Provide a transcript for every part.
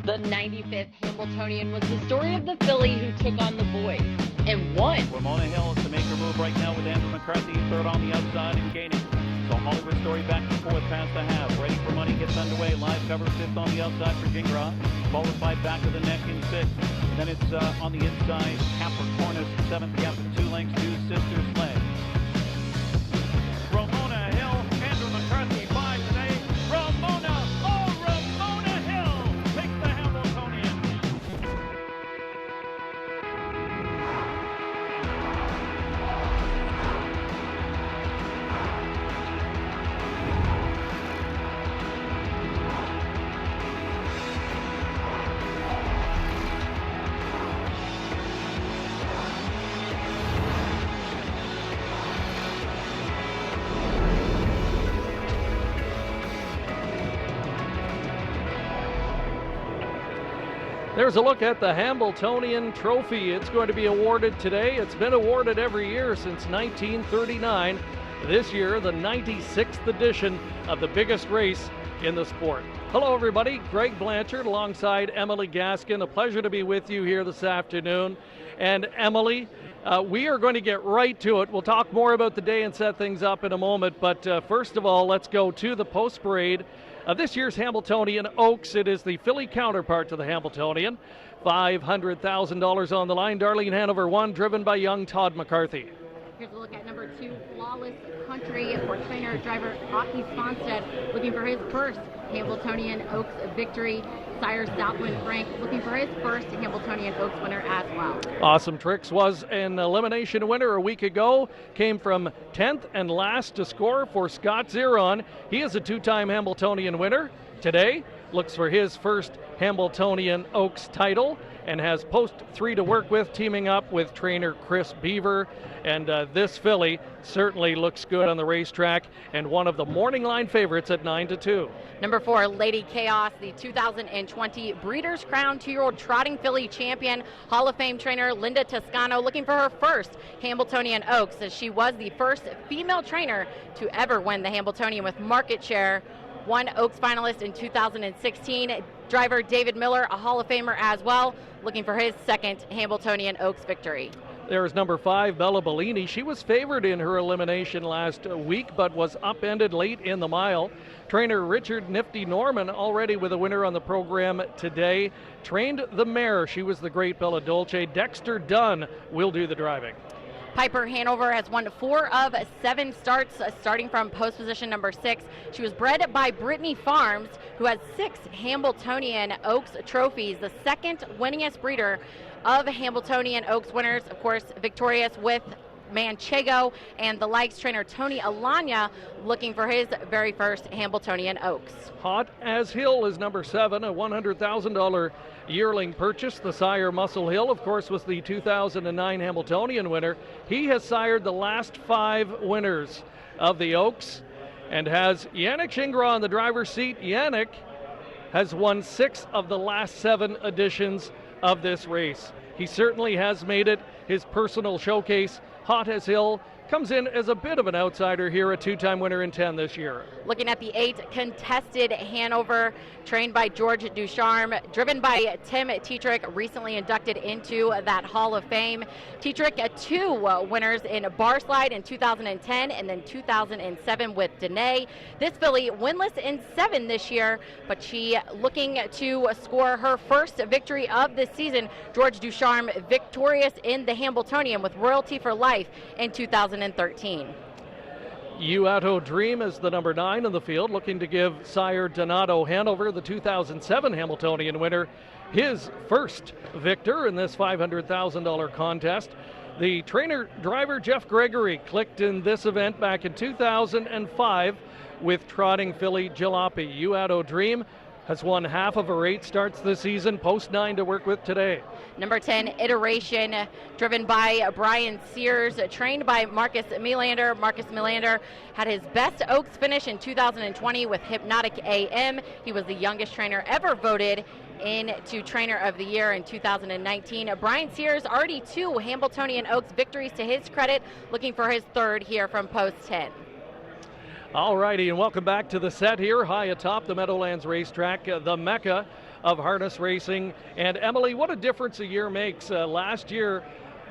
The 95th Hamiltonian was the story of the filly who took on the boys and won. Ramona Hill is to make her move right now with Andrew McCarthy, third on the outside and gaining. So Hollywood Story back and forth past the half. Ready for Money gets underway. Live cover fifth on the outside for Gingra, followed by Back of the Neck in sixth. And then it's on the inside, Capricornus, seventh gap and 2 lengths to Sister Sled. Ramona Hill, Andrew McCarthy by today. Ramona Hill takes the Hamiltonian. There's a look at the Hambletonian Trophy. It's going to be awarded today. It's been awarded every year since 1939. This year, the 96th edition of the biggest race in the sport. Hello, everybody. Greg Blanchard alongside Emily Gaskin. A pleasure to be with you here this afternoon. And Emily, we are going to get right to it. We'll talk more about the day and set things up in a moment. But first of all, let's go to the post parade. This year's Hamiltonian Oaks. It is the filly counterpart to the Hamiltonian. $500,000 on the line. Darlene Hanover won, driven by young Todd McCarthy. Here's a look at number 2, Flawless Country, for trainer-driver Rocky Sponstead, looking for his first Hamiltonian Oaks victory. Sire Southwind Frank looking for his first Hamiltonian Oaks winner as well. Awesome Tricks was an elimination winner a week ago. Came from 10th and last to score for Scott Zeron. He is a 2-time Hamiltonian winner. Today looks for his first Hamiltonian Oaks title and has post 3 to work with, teaming up with trainer Chris Beaver. And this filly certainly looks good on the racetrack and one of the morning line favorites at 9-2. Number 4, Lady Chaos, the 2020 Breeders' Crown 2-year-old trotting filly champion. Hall of Fame trainer Linda Toscano looking for her first Hamiltonian Oaks, as she was the first female trainer to ever win the Hamiltonian with market share. One Oaks finalist in 2016. Driver David Miller, a Hall of Famer as well, looking for his second Hamiltonian Oaks victory. There's number 5, Bella Bellini. She was favored in her elimination last week, but was upended late in the mile. Trainer Richard Nifty Norman already with a winner on the program today. Trained the mare. She was the great Bella Dolce. Dexter Dunn will do the driving. Piper Hanover has won 4 of 7 starts, starting from post position number 6. She was bred by Brittany Farms, who has 6 Hamiltonian Oaks trophies, the second winningest breeder of Hamiltonian Oaks winners, of course, victorious with Manchego, and the likes trainer Tony Alanya looking for his very first Hamiltonian Oaks. Hot as Hill is number 7, a $100,000 yearling purchase. The sire Muscle Hill, of course, was the 2009 Hamiltonian winner. He has sired the last 5 winners of the Oaks and has Yannick Gingras on the driver's seat. Yannick has won 6 of the last 7 editions of this race. He certainly has made it his personal showcase. Hot as Hill comes in as a bit of an outsider here, a 2-time winner in 10 this year. Looking at the 8, Contested Hanover, trained by George Ducharme, driven by Tim Tetrick, recently inducted into that Hall of Fame. Tetrick, 2 winners in Bar Slide in 2010 and then 2007 with Danae. This filly winless in 7 this year, but she looking to score her first victory of this season. George Ducharme victorious in the Hamiltonian with Royalty for Life in 2013. Uato Dream is the number 9 in the field, looking to give sire Donato Hanover, the 2007 Hamiltonian winner, his first victor in this $500,000 contest. The trainer-driver Jeff Gregory clicked in this event back in 2005 with trotting filly Jalopy. Uato Dream has won half of her 8 starts this season, post 9 to work with today. Number 10, Iteration, driven by Brian Sears, trained by Marcus Melander. Marcus Melander had his best Oaks finish in 2020 with Hypnotic AM. He was the youngest trainer ever voted into Trainer of the Year in 2019. Brian Sears already 2 Hambletonian Oaks victories to his credit, looking for his 3rd here from post 10. All righty, and welcome back to the set here, high atop the Meadowlands Racetrack, the mecca of harness racing. And Emily, what a difference a year makes. Last year,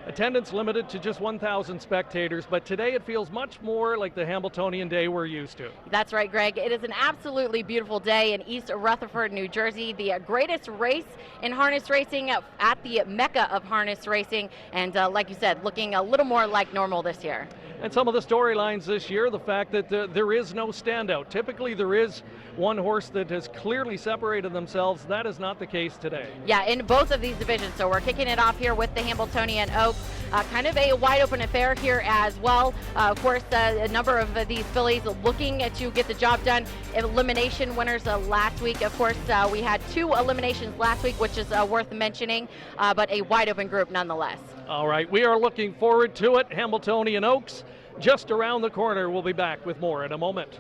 attendance limited to just 1,000 spectators, but today it feels much more like the Hambletonian day we're used to. That's right, Greg. It is an absolutely beautiful day in East Rutherford, New Jersey, the greatest race in harness racing at the mecca of harness racing, and like you said, looking a little more like normal this year. And some of the storylines this year, the fact that there is no standout. Typically there is one horse that has clearly separated themselves. That is not the case today. Yeah, in both of these divisions. So we're kicking it off here with the Hamiltonian Oaks. Kind of a wide open affair here as well. Of course, a number of these fillies looking to get the job done. Elimination winners last week. Of course, we had 2 eliminations last week, which is worth mentioning, but a wide open group nonetheless. All right, we are looking forward to it. Hamiltonian Oaks just around the corner. We'll be back with more in a moment.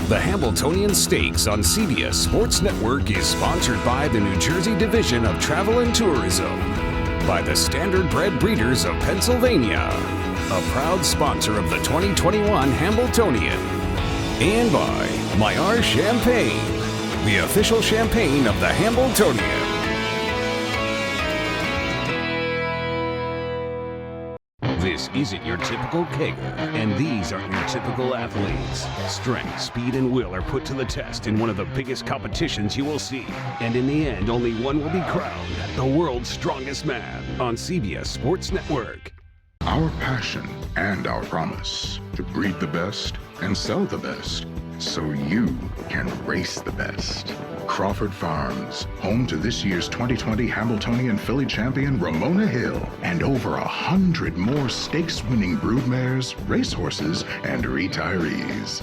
The Hamiltonian Stakes on CBS Sports Network is sponsored by the New Jersey Division of Travel and Tourism, by the Standard Bred Breeders of Pennsylvania, a proud sponsor of the 2021 Hambletonian, and by Maillard Champagne, the official champagne of the Hambletonian. This isn't your typical kegger, and these aren't your typical athletes. Strength, speed, and will are put to the test in one of the biggest competitions you will see. And in the end, only one will be crowned the world's strongest man on CBS Sports Network. Our passion and our promise to breed the best and sell the best so you can race the best. Crawford Farms, home to this year's 2020 Hamiltonian Filly Champion Ramona Hill, and over 100 more stakes-winning broodmares, racehorses, and retirees.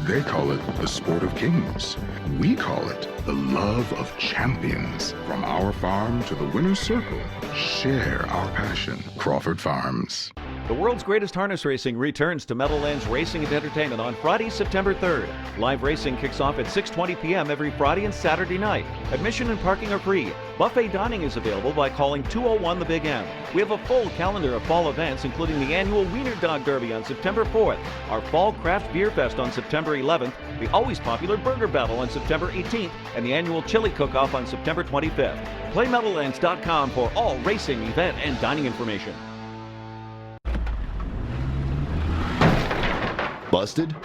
They call it the sport of kings. We call it the love of champions. From our farm to the winner's circle, share our passion. Crawford Farms. The world's greatest harness racing returns to Meadowlands Racing and Entertainment on Friday, September 3rd. Live racing kicks off at 6:20 p.m. every Friday and Saturday night. Admission and parking are free. Buffet dining is available by calling 201 the Big M. We have a full calendar of fall events, including the annual Wiener Dog Derby on September 4th, our Fall Craft Beer Fest on September 11th, the always popular Burger Battle on September 18th, and the annual Chili Cook-Off on September 25th. PlayMeadowlands.com for all racing, event, and dining information. Busted?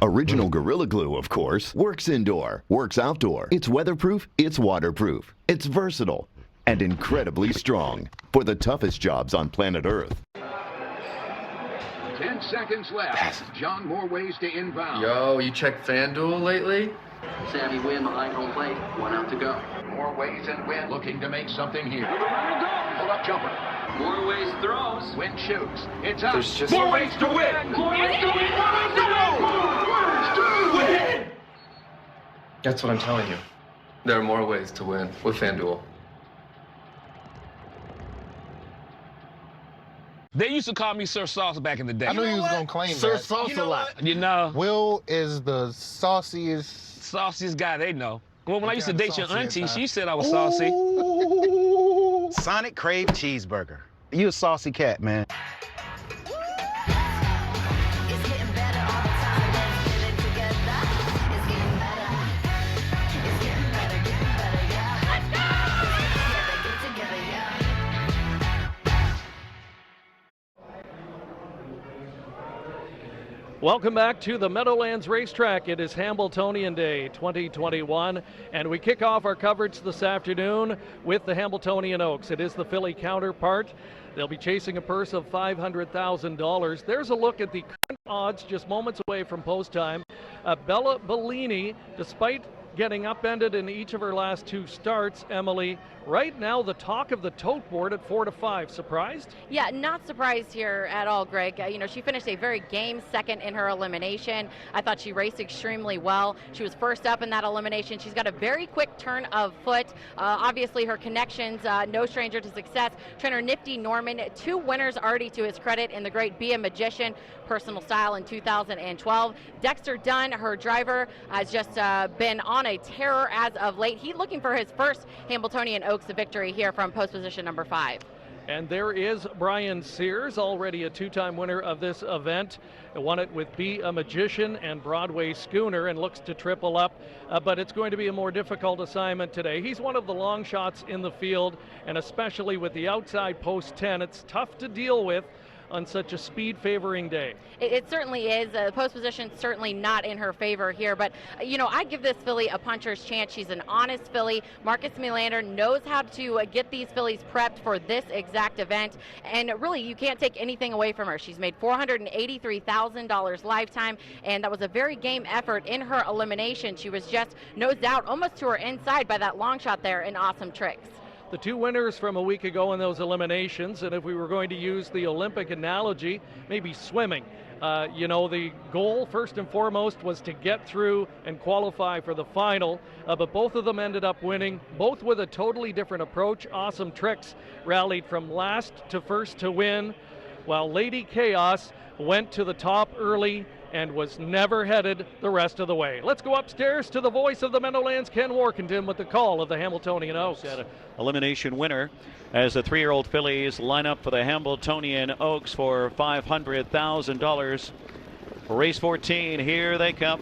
Original Gorilla Glue, of course. Works indoor, works outdoor. It's weatherproof, it's waterproof. It's versatile and incredibly strong for the toughest jobs on planet Earth. 10 seconds left. John, more ways to inbound. Yo, you checked FanDuel lately? Sammy Wynn behind home plate. 1 out to go. More ways and Wynn looking to make something here. Pull up jumper. More ways throws. Wynn shoots. It's out. There's just more ways to win. More ways to win. More ways to win. More ways to win. That's what I'm telling you. There are more ways to win with FanDuel. They used to call me Sir Sauce back in the day. I knew you was going to claim Sir that. Sauce a lot. You know. Will is the sauciest guy they know. Well, when I used to date your auntie, she said I was Ooh. saucy. Sonic Crave Cheeseburger. You a saucy cat, man. Welcome back to the Meadowlands Racetrack. It is Hambletonian Day 2021, and we kick off our coverage this afternoon with the Hamiltonian Oaks. It is the filly counterpart. They'll be chasing a purse of $500,000. There's a look at the current odds just moments away from post time. Bella Bellini, despite getting upended in each of her last 2 starts, Emily, right now the talk of the tote board at 4-5. Surprised? Yeah, not surprised here at all, Greg. She finished a very game second in her elimination. I thought she raced extremely well. She was first up in that elimination. She's got a very quick turn of foot. Obviously, her connections, no stranger to success. Trainer Nifty Norman, 2 winners already to his credit in the great Be a Magician personal style in 2012. Dexter Dunn, her driver, has just been on a terror as of late. He's looking for his first Hambletonian Oaks victory here from post position number 5. And there is Brian Sears, already a two-time winner of this event. Won it with Be a Magician and Broadway Schooner and looks to triple up, but it's going to be a more difficult assignment today. He's one of the long shots in the field, and especially with the outside post 10, it's tough to deal with on such a speed-favoring day. It certainly is. The post position certainly not in her favor here, but I give this filly a puncher's chance. She's an honest filly. Marcus Melander knows how to get these fillies prepped for this exact event, and really you can't take anything away from her. She's made $483,000 lifetime, and that was a very game effort in her elimination. She was just nosed out almost to her inside by that long shot there in Awesome Tricks. The two winners from a week ago in those eliminations, and if we were going to use the Olympic analogy, maybe swimming. The goal, first and foremost, was to get through and qualify for the final, but both of them ended up winning, both with a totally different approach. Awesome Tricks rallied from last to first to win, while Lady Chaos went to the top early and was never headed the rest of the way. Let's go upstairs to the voice of the Meadowlands, Ken Workington, with the call of the Hamiltonian Oaks. Elimination winner as the 3-year-old fillies line up for the Hamiltonian Oaks for $500,000. Race 14, here they come.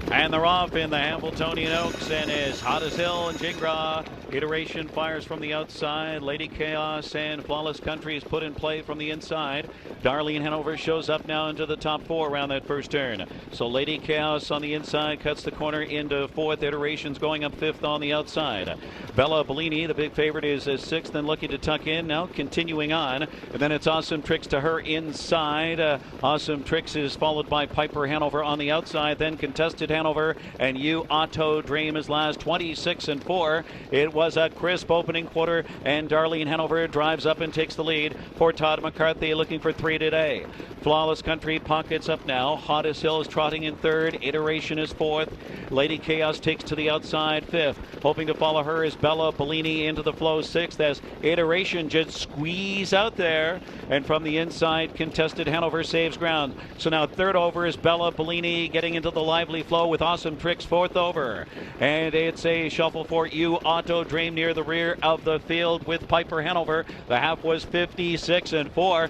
And they're off in the Hamiltonian Oaks, and as hot as hell and Jingra. Iteration fires from the outside. Lady Chaos and Flawless Country is put in play from the inside. Darlene Hanover shows up now into the top 4 around that first turn. So Lady Chaos on the inside cuts the corner into 4th. Iterations going up 5th on the outside. Bella Bellini, the big favorite, is 6th and looking to tuck in. Now continuing on. And then it's Awesome Tricks to her inside. Awesome Tricks is followed by Piper Hanover on the outside. Then Contested Hanover and You Auto Dream is last, 26-4. It was a crisp opening quarter, and Darlene Hanover drives up and takes the lead for Todd McCarthy, looking for 3 today. Flawless Country pockets up now. Hottest Hill is trotting in 3rd. Iteration is 4th. Lady Chaos takes to the outside 5th. Hoping to follow her is Bella Bellini into the flow 6th as Iteration just squeeze out there. And from the inside, Contested Hanover saves ground. So now 3rd over is Bella Bellini getting into the lively flow with Awesome Tricks 4th over. And it's a shuffle for You Auto Dream near the rear of the field with Piper Hanover. The half was 56-4.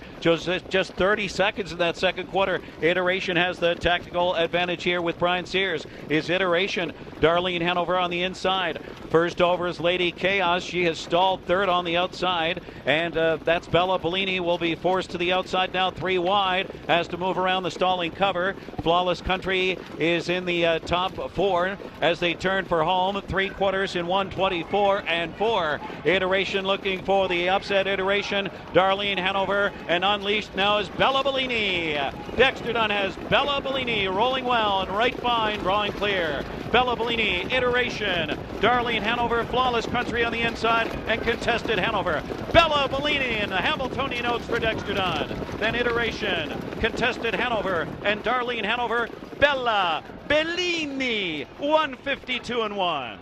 Just 30 seconds in that second quarter. Iteration has the tactical advantage here with Brian Sears. Is Iteration. Darlene Hanover on the inside. First over is Lady Chaos. She has stalled 3rd on the outside, and that's Bella Bellini will be forced to the outside now, 3 wide, has to move around the stalling cover. Flawless Country is in the top 4 as they turn for home. 3 quarters in 1:24-4. Iteration looking for the upset. Iteration. Darlene Hanover, and unleashed now is Bella Bellini. Dexter Dunn has Bella Bellini rolling well and right fine, drawing clear. Bella Bellini, Iteration, Darlene Hanover, Flawless Country on the inside, and Contested Hanover. Bella Bellini in the Hamiltonian Oaks for Dexter Dunn. Then Iteration, Contested Hanover, and Darlene Hanover. Bella Bellini, 152-1.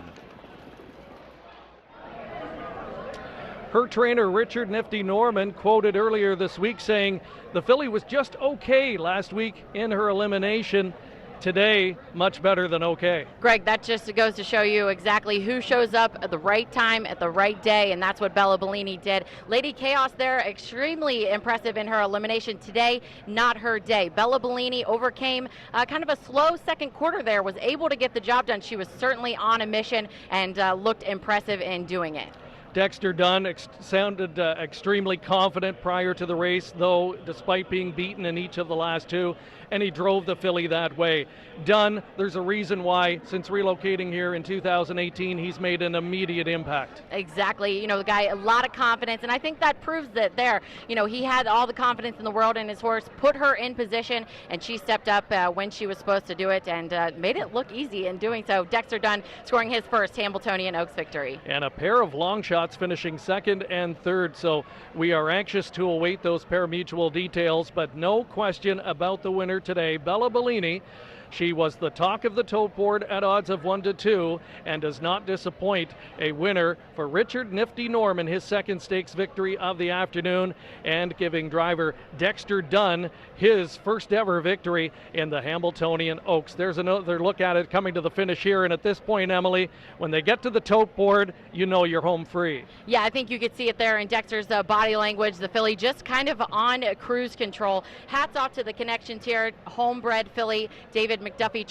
Her trainer, Richard Nifty Norman, quoted earlier this week saying, the filly was just okay last week in her elimination. Today, much better than okay. Greg, that just goes to show you exactly who shows up at the right time, at the right day, and that's what Bella Bellini did. Lady Chaos there, extremely impressive in her elimination. Today, not her day. Bella Bellini overcame kind of a slow second quarter there, was able to get the job done. She was certainly on a mission and looked impressive in doing it. Dexter Dunn sounded extremely confident prior to the race, though, despite being beaten in each of the last 2, and he drove the filly that way. Dunn, there's a reason why, since relocating here in 2018, he's made an immediate impact. Exactly. The guy, a lot of confidence, and I think that proves that there. He had all the confidence in the world in his horse, put her in position, and she stepped up when she was supposed to do it and made it look easy in doing so. Dexter Dunn scoring his first Hamiltonian Oaks victory. And a pair of long shots finishing 2nd and 3rd, so we are anxious to await those pari-mutuel details, but no question about the winner today, Bella Bellini. She was the talk of the tote board at odds of 1-2 and does not disappoint. A winner for Richard Nifty Norman, his second stakes victory of the afternoon, and giving driver Dexter Dunn his first ever victory in the Hamiltonian Oaks. There's another look at it coming to the finish here, and at this point, Emily, when they get to the tote board, you know you're home free. Yeah, I think you could see it there in Dexter's body language. The filly just kind of on cruise control. Hats off to the connections here. Homebred filly David McDuffie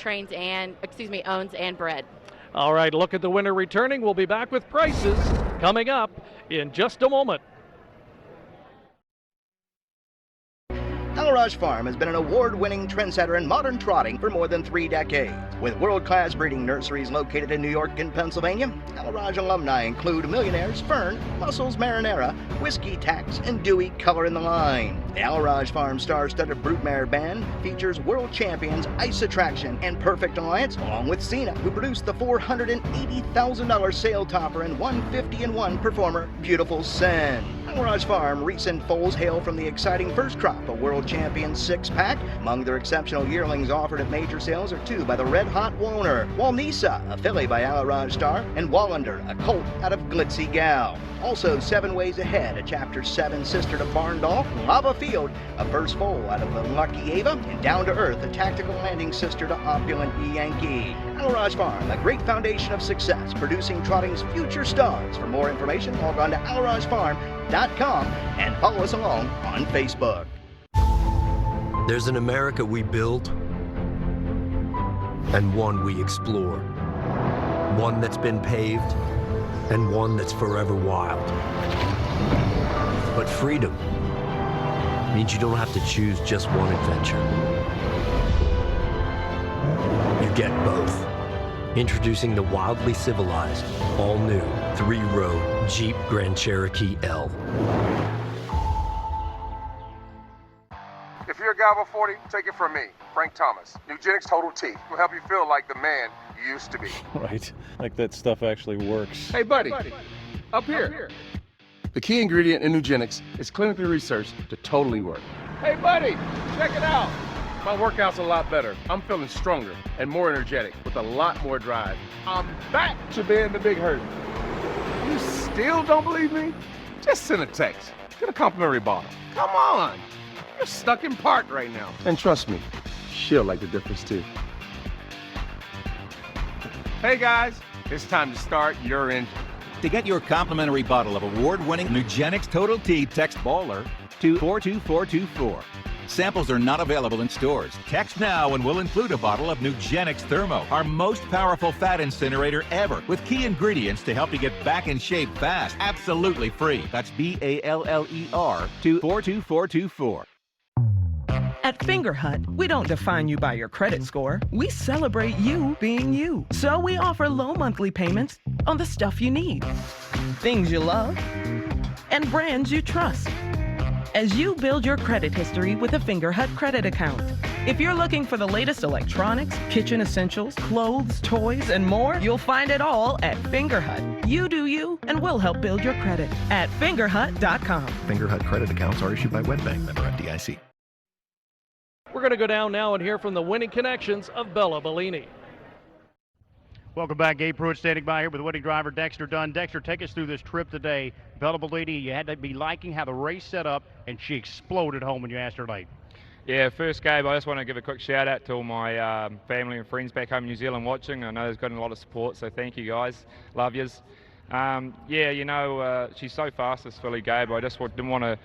owns and bred. All right, look at the winner returning. We'll be back with prices coming up in just a moment. Alarouge Farm has been an award-winning trendsetter in modern trotting for more than 3 decades. With world-class breeding nurseries located in New York and Pennsylvania, Alarouge alumni include Millionaires, Fern, Muscles Marinara, Whiskey Tax, and Dewey Color in the Line. The Alarouge Farm star-studded broodmare band features world champions Ice Attraction and Perfect Alliance, along with Cena, who produced the $480,000 sale topper and 150-1 performer Beautiful Sin. Alarouge Farm recent foals hail from the exciting first crop, a world champion 6-pack. Among their exceptional yearlings offered at major sales are 2 by the Red Hot Woner, Walnisa, a filly by Alarouge Star, and Wallander, a colt out of Glitzy Gal. Also 7 Ways Ahead, a Chapter 7 sister to Barn Doll, Lava Field, a first foal out of the Lucky Ava, and Down to Earth, a tactical landing sister to Opulent Yankee. Alarouge Farm, a great foundation of success, producing trotting's future stars. For more information, log on to AlarougeFarm.com and follow us along on Facebook. There's an America we build and one we explore. One that's been paved and one that's forever wild. But freedom means you don't have to choose just one adventure. You get both. Introducing the wildly civilized, all-new 3-row Jeep Grand Cherokee L. If you're a guy over 40, take it from me, Frank Thomas. Nugenics Total T will help you feel like the man you used to be. Right, like that stuff actually works. Hey, buddy, up here. The key ingredient in Nugenics is clinically researched to totally work. Hey, buddy, check it out. My workout's a lot better. I'm feeling stronger and more energetic with a lot more drive. I'm back to being the big hurt. You still don't believe me? Just send a text. Get a complimentary bottle. Come on. You're stuck in park right now. And trust me, she'll like the difference too. Hey guys, it's time to start your engine. To get your complimentary bottle of award-winning Nugenics Total T, text BALLER to 42424. Samples are not available in stores. Text now and we'll include a bottle of Nugenics Thermo, our most powerful fat incinerator ever, with key ingredients to help you get back in shape fast. Absolutely free. That's BALLER to 42424. At Finger Hut, we don't define you by your credit score. We celebrate you being you. So we offer low monthly payments on the stuff you need, things you love, and brands you trust. As you build your credit history with a Finger Hut credit account. If you're looking for the latest electronics, kitchen essentials, clothes, toys, and more, you'll find it all at Finger Hut. You do you, and we'll help build your credit at fingerhut.com. Finger Hut credit accounts are issued by WebBank, member FDIC. We're going to go down now and hear from the winning connections of Bella Bellini. Welcome back. Gabe Pruitt standing by here with winning driver Dexter Dunn. Dexter, take us through this trip today. Bella Bellini, you had to be liking how the race set up, and she exploded home when you asked her late. Yeah, first Gabe, I just want to give a quick shout out to all my family and friends back home in New Zealand watching. I know there's gotten a lot of support, so thank you guys. Love yous. Yeah, you know, she's so fast, this filly, Gabe. I just didn't want to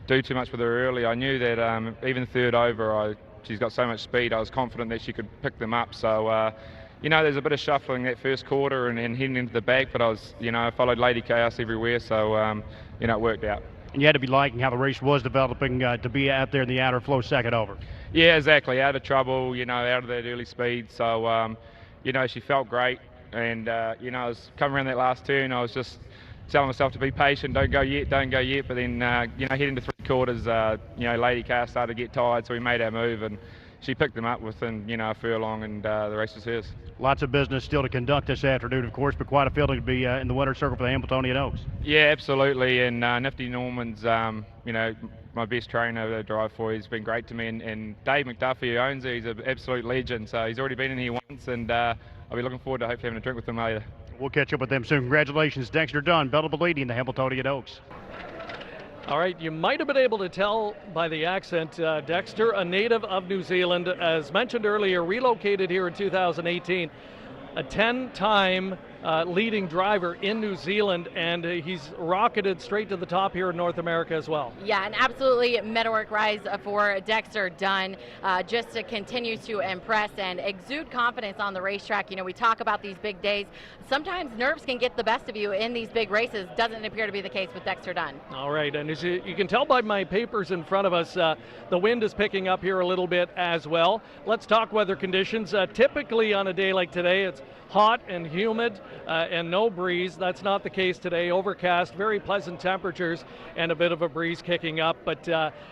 do too much with her early. I knew that even third over, she's got so much speed, I was confident that she could pick them up. So, you know, there's a bit of shuffling that first quarter and heading into the back, but I followed Lady Chaos everywhere, so, you know, it worked out. And you had to be liking how the race was developing to be out there in the outer flow second over. Yeah, exactly. Out of trouble, you know, out of that early speed. So, you know, she felt great. And, you know, I was coming around that last turn, I was just telling myself to be patient, don't go yet. But then, you know, heading to 3 quarters, you know, Lady Car started to get tired, so we made our move, and she picked them up within, you know, a furlong, and the race was hers. Lots of business still to conduct this afternoon, of course, but quite a field to be in the winner's circle for the Hamiltonian Oaks. Yeah, absolutely, and Nifty Norman's, you know, my best trainer to drive for. He's been great to me, and Dave McDuffie, who owns it, he's an absolute legend. So he's already been in here once, and I'll be looking forward to hopefully having a drink with him later. We'll catch up with them soon. Congratulations, Dexter Dunn, Belleville leading the Hamiltonian Oaks. All right, you might have been able to tell by the accent, Dexter, a native of New Zealand, as mentioned earlier, relocated here in 2018, a 10-time leading driver in New Zealand, and he's rocketed straight to the top here in North America as well. Yeah, and absolutely meteoric rise for Dexter Dunn, just to continue to impress and exude confidence on the racetrack. You know, we talk about these big days. Sometimes nerves can get the best of you in these big races. Doesn't appear to be the case with Dexter Dunn. All right, and as you can tell by my papers in front of us, the wind is picking up here a little bit as well. Let's talk weather conditions. Typically on a day like today, it's hot and humid and no breeze. That's not the case today. Overcast, very pleasant temperatures, and a bit of a breeze kicking up, but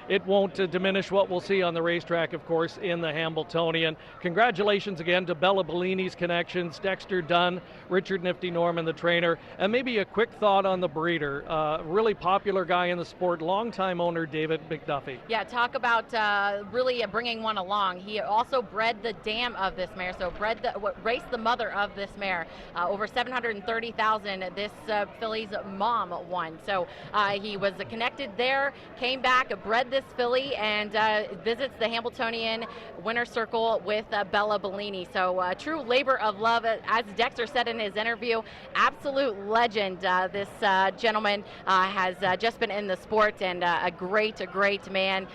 it won't diminish what we'll see on the racetrack, of course, in the Hambletonian. Congratulations again to Bella Bellini's connections, Dexter Dunn, Richard Nifty Norman, the trainer, and maybe a quick thought on the breeder. Really popular guy in the sport, longtime owner David McDuffie. Yeah, talk about really bringing one along. He also bred the dam of this mare, so raced the mother of this mare. Over 730,000 this filly's mom won. So he was connected there, came back, bred this filly, and visits the Hamiltonian winner circle with Bella Bellini. So true labor of love, as Dexter said in his interview. Absolute legend. This gentleman has just been in the sport, and a great man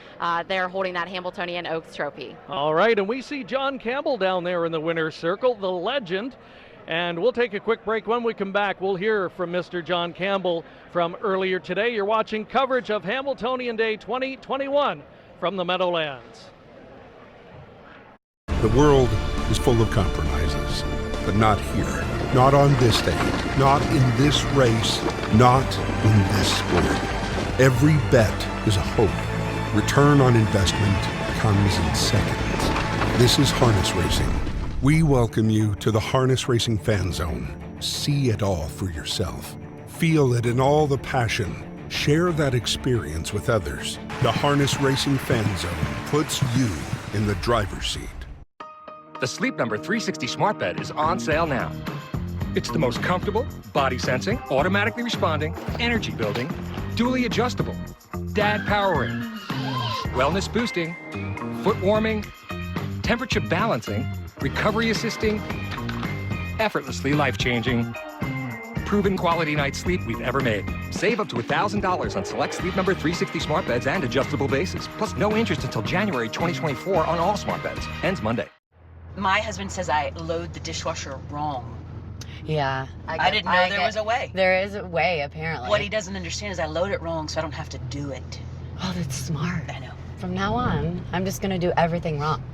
there holding that Hamiltonian Oaks trophy. All right, and we see John Campbell down there in the winner's circle, the legend. And we'll take a quick break. When we come back, we'll hear from Mr. John Campbell from earlier today. You're watching coverage of Hamiltonian Day 2021 from the Meadowlands. The world is full of compromises, but not here. Not on this day. Not in this race. Not in this sport. Every bet is a hope. Return on investment comes in seconds. This is harness racing. We welcome you to the Harness Racing Fan Zone. See it all for yourself. Feel it in all the passion. Share that experience with others. The Harness Racing Fan Zone puts you in the driver's seat. The Sleep Number 360 smart bed is on sale now. It's the most comfortable, body sensing, automatically responding, energy building, dually adjustable, dad powering, wellness boosting, foot warming, temperature balancing, recovery assisting, effortlessly life-changing, proven quality night's sleep we've ever made. Save up to $1,000 on select Sleep Number 360 smart beds and adjustable bases. Plus no interest until January 2024 on all smart beds. Ends Monday. My husband says I load the dishwasher wrong. Yeah. I didn't know there was a way. There is a way, apparently. What he doesn't understand is I load it wrong so I don't have to do it. Oh, that's smart. I know. From now on, I'm just going to do everything wrong.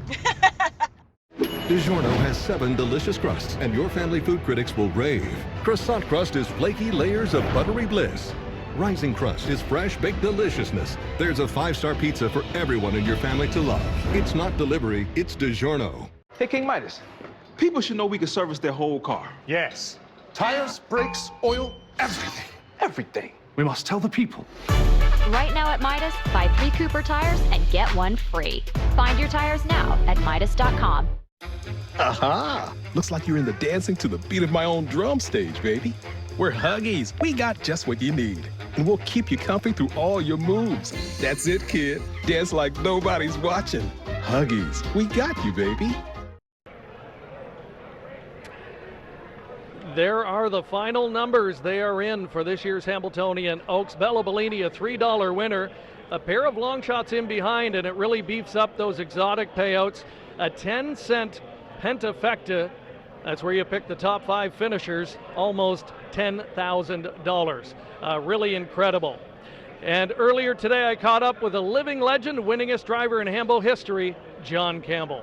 DiGiorno has 7 delicious crusts, and your family food critics will rave. Croissant crust is flaky layers of buttery bliss. Rising crust is fresh baked deliciousness. There's a 5-star pizza for everyone in your family to love. It's not delivery, it's DiGiorno. Hey, King Midas, people should know we can service their whole car. Yes. Tires, brakes, oil, everything. Everything. We must tell the people. Right now at Midas, buy 3 Cooper tires and get 1 free. Find your tires now at Midas.com. Aha! Looks like you're in the dancing to the beat of my own drum stage, baby. We're Huggies. We got just what you need. And we'll keep you comfy through all your moves. That's it, kid. Dance like nobody's watching. Huggies. We got you, baby. There are the final numbers. They are in for this year's Hamiltonian Oaks. Bella Bellini, a $3 winner. A pair of long shots in behind, and it really beefs up those exotic payouts. A 10-cent pentafecta, that's where you pick the top 5 finishers, almost $10,000. Really incredible. And earlier today, I caught up with a living legend, winningest driver in Hambo history, John Campbell.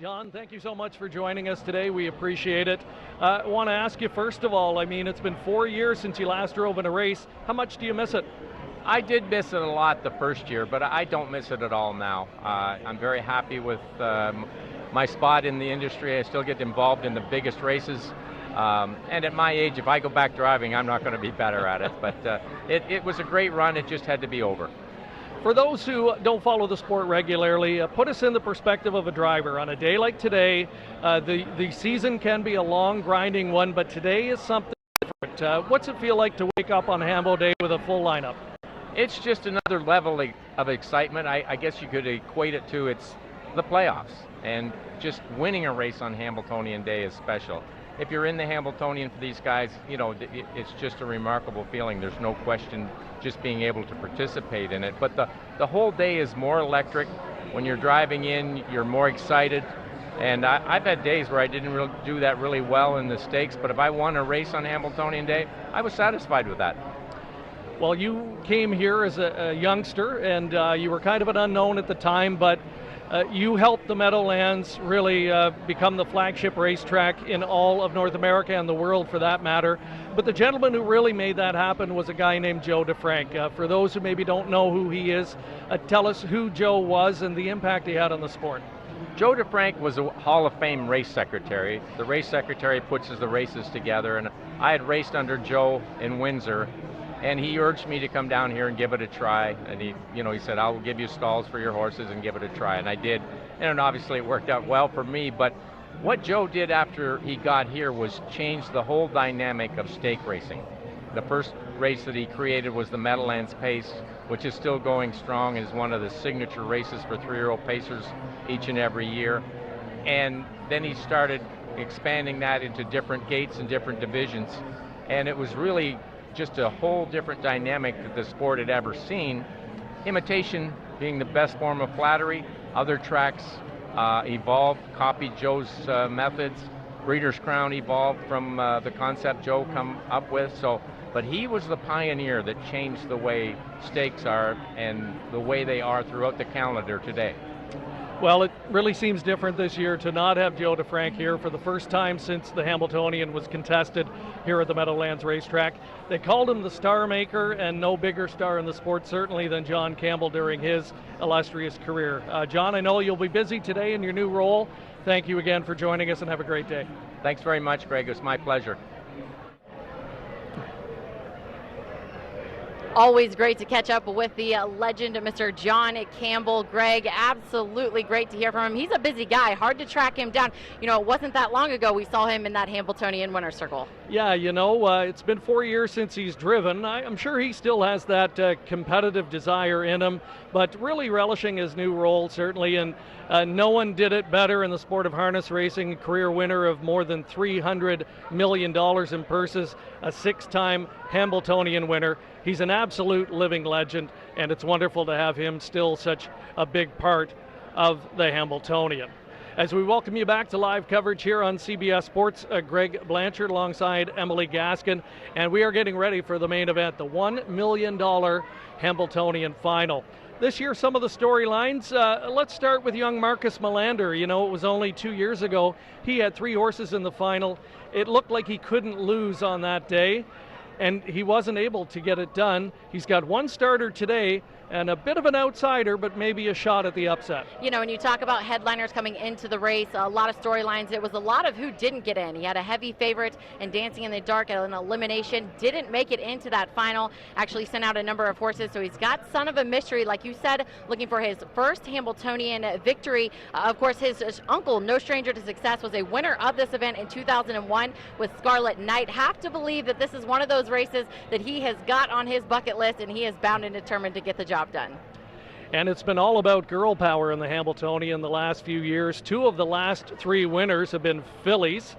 John, thank you so much for joining us today. We appreciate it. I want to ask you, first of all, I mean, it's been 4 years since you last drove in a race. How much do you miss it? I did miss it a lot the first year, but I don't miss it at all now. I'm very happy with my spot in the industry. I still get involved in the biggest races. And at my age, if I go back driving, I'm not going to be better at it. But it was a great run. It just had to be over. For those who don't follow the sport regularly, put us in the perspective of a driver. On a day like today, the season can be a long, grinding one, but today is something different. What's it feel like to wake up on Hambo Day with a full lineup? It's just another level of excitement. I guess you could equate it to it's the playoffs, and just winning a race on Hambletonian Day is special. If you're in the Hambletonian for these guys, you know, it's just a remarkable feeling. There's no question just being able to participate in it. But the whole day is more electric. When you're driving in, you're more excited. And I've had days where I didn't really do that really well in the stakes, but if I won a race on Hambletonian Day, I was satisfied with that. Well, you came here as a youngster, and you were kind of an unknown at the time, but you helped the Meadowlands really become the flagship racetrack in all of North America and the world for that matter. But the gentleman who really made that happen was a guy named Joe DeFrank. For those who maybe don't know who he is, tell us who Joe was and the impact he had on the sport. Joe DeFrank was a Hall of Fame race secretary. The race secretary puts the races together, and I had raced under Joe in Windsor, and he urged me to come down here and give it a try. And he said, I'll give you stalls for your horses and give it a try. And I did. And obviously it worked out well for me. But what Joe did after he got here was change the whole dynamic of stake racing. The first race that he created was the Meadowlands Pace, which is still going strong and is one of the signature races for 3-year-old pacers each and every year. And then he started expanding that into different gates and different divisions. And it was really just a whole different dynamic that the sport had ever seen. Imitation being the best form of flattery. Other tracks evolved, copied Joe's methods. Breeders' Crown evolved from the concept Joe come up with. But he was the pioneer that changed the way stakes are and the way they are throughout the calendar today. Well, it really seems different this year to not have Joe DeFrank here for the first time since the Hamiltonian was contested here at the Meadowlands Racetrack. They called him the star maker, and no bigger star in the sport certainly than John Campbell during his illustrious career. John, I know you'll be busy today in your new role. Thank you again for joining us, and have a great day. Thanks very much, Greg. It's my pleasure. Always great to catch up with the legend, Mr. John Campbell. Greg, absolutely great to hear from him. He's a busy guy, hard to track him down. You know, it wasn't that long ago we saw him in that Hamiltonian winner's circle. Yeah, you know, it's been 4 years since he's driven. I'm sure he still has that competitive desire in him, but really relishing his new role, certainly. And no one did it better in the sport of harness racing. Career winner of more than $300 million in purses, a 6-time Hambletonian winner. He's an absolute living legend, and it's wonderful to have him still such a big part of the Hamiltonian. As we welcome you back to live coverage here on CBS Sports, Greg Blanchard alongside Emily Gaskin, and we are getting ready for the main event, the $1 million Hambletonian final. This year, some of the storylines, let's start with young Marcus Melander. You know, it was only 2 years ago. He had 3 horses in the final. It looked like he couldn't lose on that day, and he wasn't able to get it done. He's got 1 starter today, and a bit of an outsider, but maybe a shot at the upset. You know, when you talk about headliners coming into the race, a lot of storylines, it was a lot of who didn't get in. He had a heavy favorite in Dancing in the Dark at an elimination, didn't make it into that final, actually sent out a number of horses, so he's got Son of a Mystery, like you said, looking for his first Hambletonian victory. Of course, his uncle, no stranger to success, was a winner of this event in 2001 with Scarlet Knight. Have to believe that this is one of those races that he has got on his bucket list, and he is bound and determined to get the job done. And it's been all about girl power in the Hamiltonian the last few years. 2 of the last 3 winners have been fillies.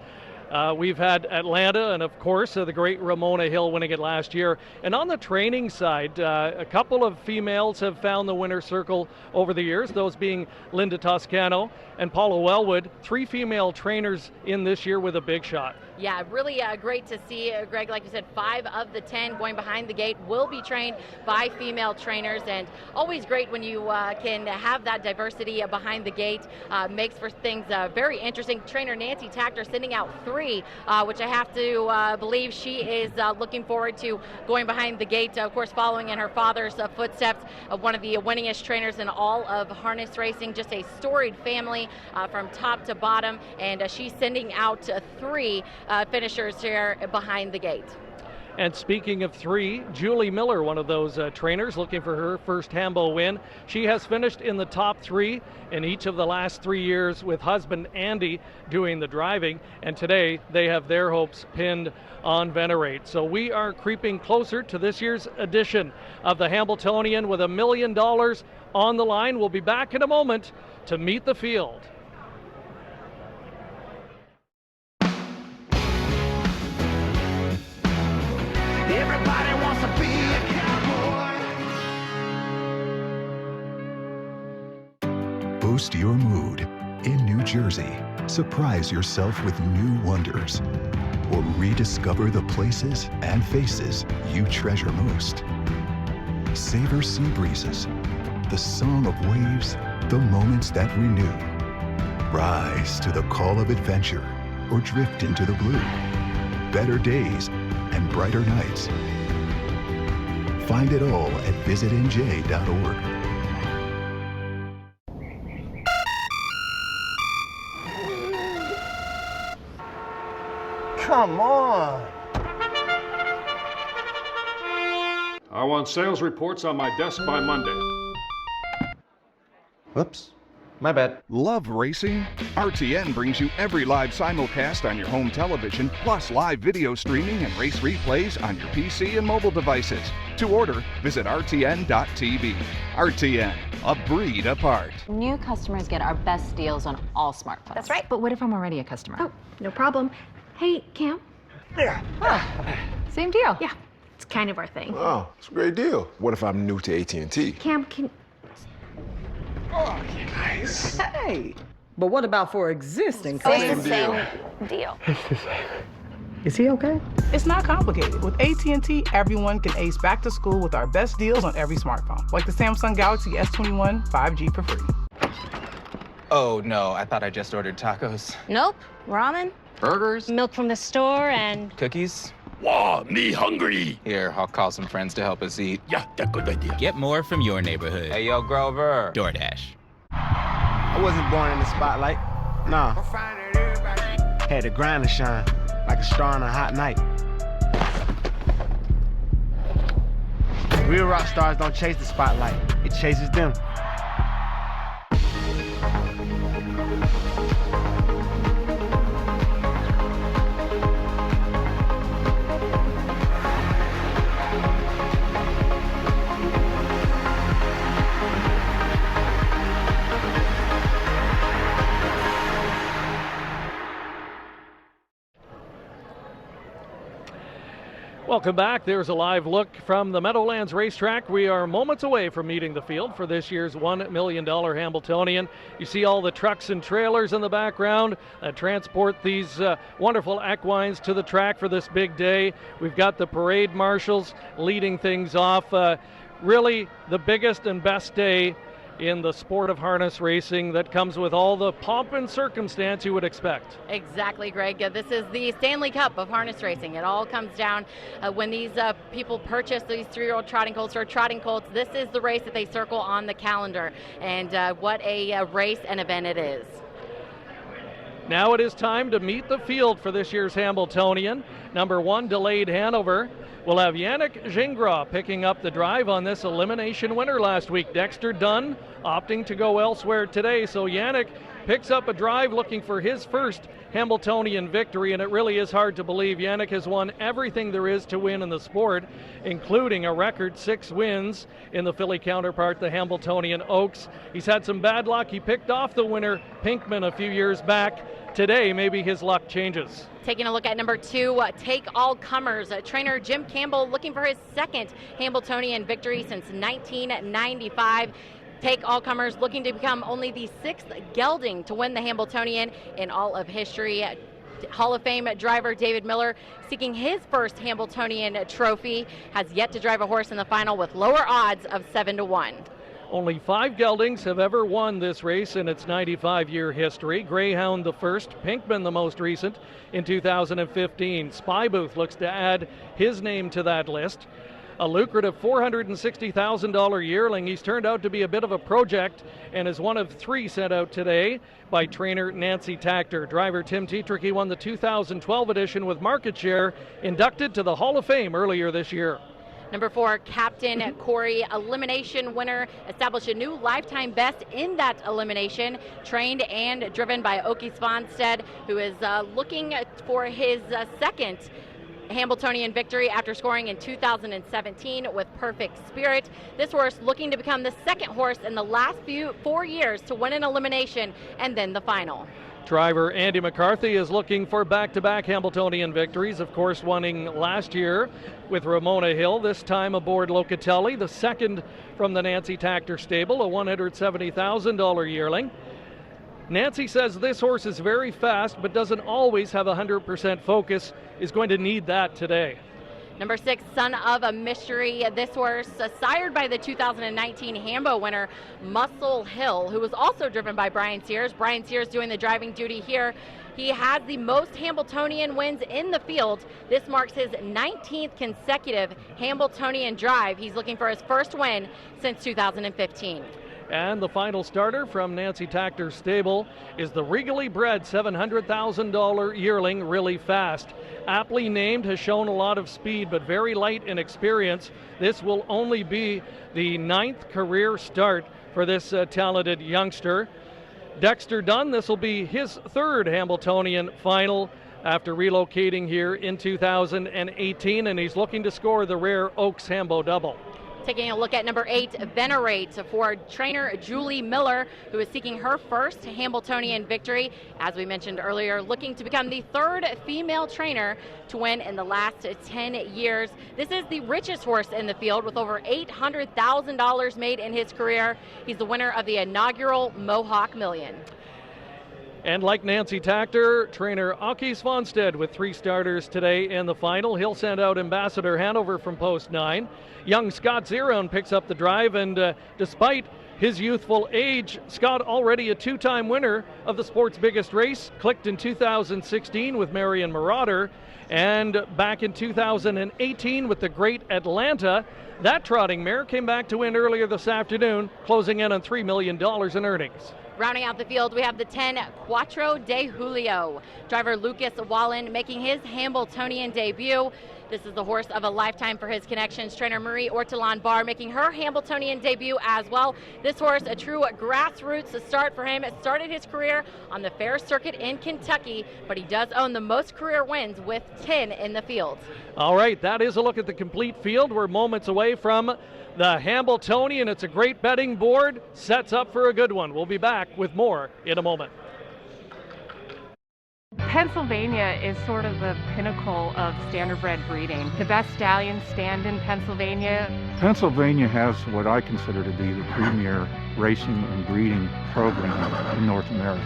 We've had Atlanta and, of course, the great Ramona Hill winning it last year. And on the training side, a couple of females have found the winner's circle over the years, those being Linda Toscano and Paula Wellwood. 3 female trainers in this year with a big shot. Yeah, really great to see, Greg. Like you said, 5 of the 10 going behind the gate will be trained by female trainers, and always great when you can have that diversity behind the gate. Makes for things very interesting. Trainer Nancy Tactor sending out 3, which I have to believe she is looking forward to going behind the gate, of course, following in her father's footsteps, one of the winningest trainers in all of harness racing. Just a storied family from top to bottom, and she's sending out 3 finishers here behind the gate. And speaking of 3, Julie Miller, one of those trainers looking for her first Hambo win. She has finished in the top 3 in each of the last 3 years with husband Andy doing the driving. And today they have their hopes pinned on Venerate. So we are creeping closer to this year's edition of the Hambletonian with $1 million on the line. We'll be back in a moment to meet the field. Everybody wants to be a cowboy. Boost your mood. In New Jersey, surprise yourself with new wonders. Or rediscover the places and faces you treasure most. Savor sea breezes, the song of waves, the moments that renew. Rise to the call of adventure or drift into the blue. Better days and brighter nights. Find it all at visitnj.org. Come on. I want sales reports on my desk by Monday. Whoops. My bad. Love racing? RTN brings you every live simulcast on your home television, plus live video streaming and race replays on your PC and mobile devices. To order, visit rtn.tv. RTN, a breed apart. New customers get our best deals on all smartphones. That's right. But what if I'm already a customer? Oh, no problem. Hey, Cam. Yeah. Oh, same deal. Yeah, it's kind of our thing. Oh, it's a great deal. What if I'm new to AT&T? Cam, can... Oh, nice. Hey, but what about for existing Same Same deal. Is he okay? It's not complicated. With AT&T, everyone can ace back to school with our best deals on every smartphone, like the Samsung Galaxy S21 5G for free. Oh, no, I thought I just ordered tacos. Nope. Ramen. Burgers. Milk from the store and... Cookies. Wow, me hungry. Here, I'll call some friends to help us eat. Yeah, that's a good idea. Get more from your neighborhood. Hey, yo, Grover. DoorDash. I wasn't born in the spotlight. Nah. Had to grind and shine, like a star on a hot night. Real rock stars don't chase the spotlight. It chases them. Welcome back. There's a live look from the Meadowlands Racetrack. We are moments away from meeting the field for this year's $1 million Hambletonian. You see all the trucks and trailers in the background that transport these wonderful equines to the track for this big day. We've got the parade marshals leading things off. Really the biggest and best day in the sport of harness racing that comes with all the pomp and circumstance you would expect. Exactly, Greg. This is the Stanley Cup of harness racing. It all comes down when these people purchase these 3-year-old trotting colts or trotting colts. This is the race that they circle on the calendar, and what a race and event it is. Now it is time to meet the field for this year's Hambletonian. Number 1, Delayed Hanover. We'll have Yannick Gingras picking up the drive on this elimination winner last week. Dexter Dunn opting to go elsewhere today. So Yannick picks up a drive looking for his first Hambletonian victory, and it really is hard to believe. Yannick has won everything there is to win in the sport, including a record 6 wins in the Philly counterpart, the Hamiltonian Oaks. He's had some bad luck. He picked off the winner, Pinkman, a few years back. Today, maybe his luck changes. Taking a look at number 2, Take All Comers. Trainer Jim Campbell looking for his second Hambletonian victory since 1995. Take All Comers looking to become only the 6th gelding to win the Hambletonian in all of history. Hall of Fame driver David Miller seeking his first Hambletonian trophy has yet to drive a horse in the final with lower odds of 7-1. Only 5 geldings have ever won this race in its 95-year history. Greyhound the first, Pinkman the most recent in 2015. Spy Booth looks to add his name to that list. A lucrative $460,000 yearling. He's turned out to be a bit of a project and is one of 3 sent out today by trainer Nancy Tactor. Driver Tim Tetrick won the 2012 edition with market share, inducted to the Hall of Fame earlier this year. Number 4, Captain Corey, elimination winner, established a new lifetime best in that elimination, trained and driven by Åke Svanstedt, who is looking for his second Hambletonian victory after scoring in 2017 with Perfect Spirit. This horse looking to become the second horse in the last 4 years to win an elimination and then the final. Driver Andy McCarthy is looking for back-to-back Hambletonian victories, of course winning last year with Ramona Hill, this time aboard Locatelli, the second from the Nancy Tactor stable, a $170,000 yearling. Nancy says this horse is very fast but doesn't always have 100% focus, is going to need that today. Number 6, Son of a Mystery. This horse, sired by the 2019 Hambo winner, Muscle Hill, who was also driven by Brian Sears. Brian Sears doing the driving duty here. He has the most Hambletonian wins in the field. This marks his 19th consecutive Hambletonian drive. He's looking for his first win since 2015. And the final starter from Nancy Tactor's stable is the regally bred $700,000 yearling, Really Fast. Aptly named, has shown a lot of speed but very light in experience. This will only be the 9th career start for this talented youngster. Dexter Dunn, this will be his 3rd Hambletonian final after relocating here in 2018, and he's looking to score the rare Oaks Hambo double. Taking a look at number 8, Venerate, for trainer Julie Miller, who is seeking her first Hambletonian victory. As we mentioned earlier, looking to become the 3rd female trainer to win in the last 10 years. This is the richest horse in the field with over $800,000 made in his career. He's the winner of the inaugural Mohawk Million. And like Nancy Tactor, trainer Åke Svanstedt with 3 starters today in the final. He'll send out Ambassador Hanover from post 9. Young Scott Zeron picks up the drive, and despite his youthful age, Scott already a 2-time winner of the sport's biggest race, clicked in 2016 with Marion Marauder, and back in 2018 with the Great Atlanta. That trotting mare came back to win earlier this afternoon, closing in on $3 million in earnings. Rounding out the field, we have the 10, Cuatro de Julio. Driver Lucas Wallen making his Hambletonian debut. This is the horse of a lifetime for his connections. Trainer Marie Ortolan Barr making her Hambletonian debut as well. This horse, a true grassroots start for him. It started his career on the fair circuit in Kentucky, but he does own the most career wins with 10 in the field. All right, that is a look at the complete field. We're moments away from the Hambletonian. It's a great betting board. Sets up for a good one. We'll be back with more in a moment. Pennsylvania is sort of the pinnacle of standardbred breeding. The best stallions stand in Pennsylvania. Pennsylvania has what I consider to be the premier racing and breeding program in North America.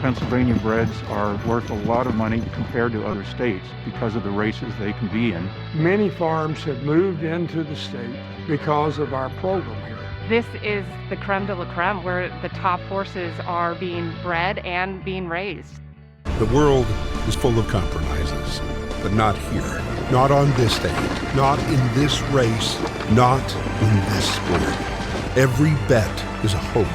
Pennsylvania breds are worth a lot of money compared to other states because of the races they can be in. Many farms have moved into the state because of our program here. This is the creme de la creme, where the top horses are being bred and being raised. The world is full of compromises, but not here. Not on this stage, not in this race, not in this sport. Every bet is a hope.